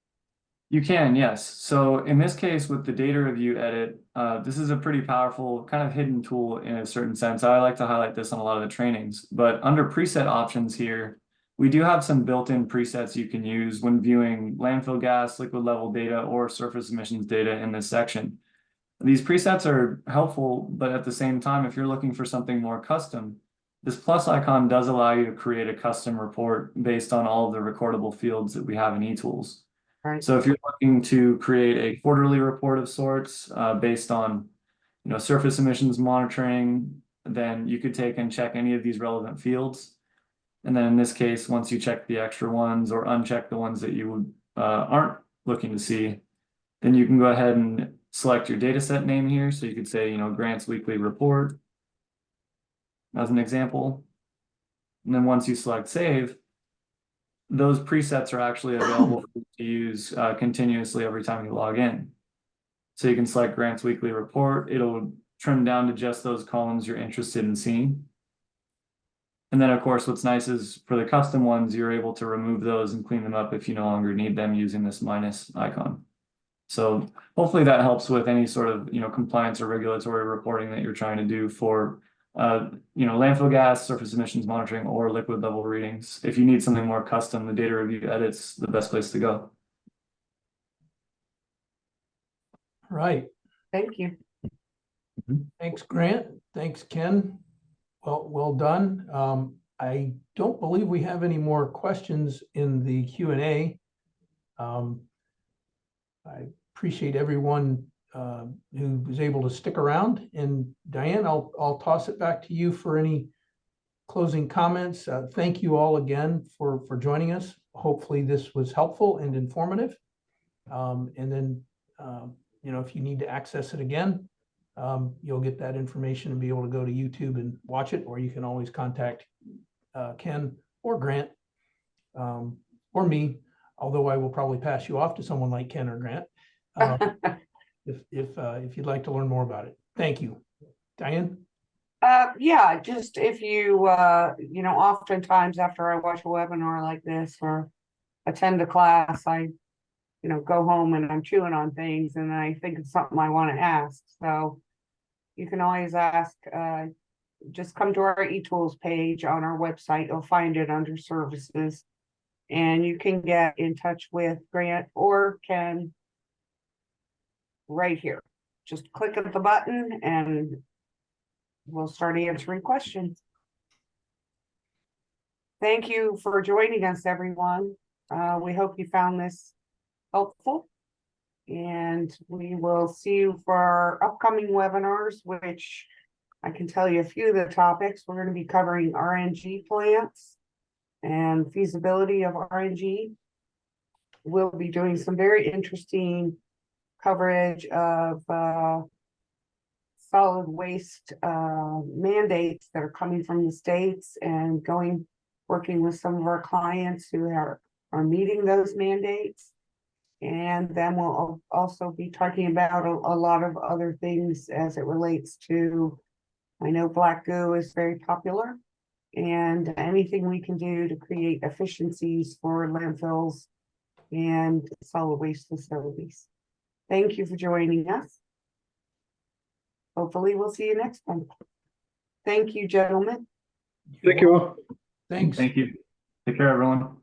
S4: You can, yes. So in this case, with the data review edit, this is a pretty powerful kind of hidden tool in a certain sense. I like to highlight this on a lot of the trainings, but under preset options here, we do have some built-in presets you can use when viewing landfill gas, liquid level data, or surface emissions data in this section. These presets are helpful, but at the same time, if you're looking for something more custom, this plus icon does allow you to create a custom report based on all of the recordable fields that we have in eTools.
S1: Right.
S4: So if you're looking to create a quarterly report of sorts based on, you know, surface emissions monitoring, then you could take and check any of these relevant fields. And then in this case, once you check the extra ones or uncheck the ones that you aren't looking to see, then you can go ahead and select your data set name here. So you could say, you know, Grant's weekly report as an example. And then once you select save, those presets are actually available for you to use continuously every time you log in. So you can select Grant's weekly report. It'll trim down to just those columns you're interested in seeing. And then of course, what's nice is for the custom ones, you're able to remove those and clean them up if you no longer need them using this minus icon. So hopefully that helps with any sort of, you know, compliance or regulatory reporting that you're trying to do for you know, landfill gas, surface emissions monitoring, or liquid level readings. If you need something more custom, the data review edit's the best place to go.
S2: Right.
S1: Thank you.
S2: Thanks, Grant. Thanks, Ken. Well done. I don't believe we have any more questions in the Q&A. I appreciate everyone who was able to stick around. And Diane, I'll toss it back to you for any closing comments. Thank you all again for joining us. Hopefully this was helpful and informative. And then, you know, if you need to access it again, you'll get that information and be able to go to YouTube and watch it, or you can always contact Ken or Grant or me, although I will probably pass you off to someone like Ken or Grant if you'd like to learn more about it. Thank you. Diane?
S1: Yeah, just if you, oftentimes after I watch a webinar like this or attend a class, I, go home and I'm chewing on things and I think it's something I want to ask. So you can always ask, just come to our eTools page on our website. You'll find it under services. And you can get in touch with Grant or Ken right here. Just click at the button and we'll start answering questions. Thank you for joining us, everyone. We hope you found this helpful. And we will see you for our upcoming webinars, which I can tell you a few of the topics. We're going to be covering RNG plants and feasibility of RNG. We'll be doing some very interesting coverage of solid waste mandates that are coming from the states and working with some of our clients who are meeting those mandates. And then we'll also be talking about a lot of other things as it relates to, I know black goo is very popular, and anything we can do to create efficiencies for landfills and solid waste facilities. Thank you for joining us. Hopefully we'll see you next time. Thank you, gentlemen.
S3: Thank you all.
S2: Thanks.
S4: Thank you. Take care, everyone.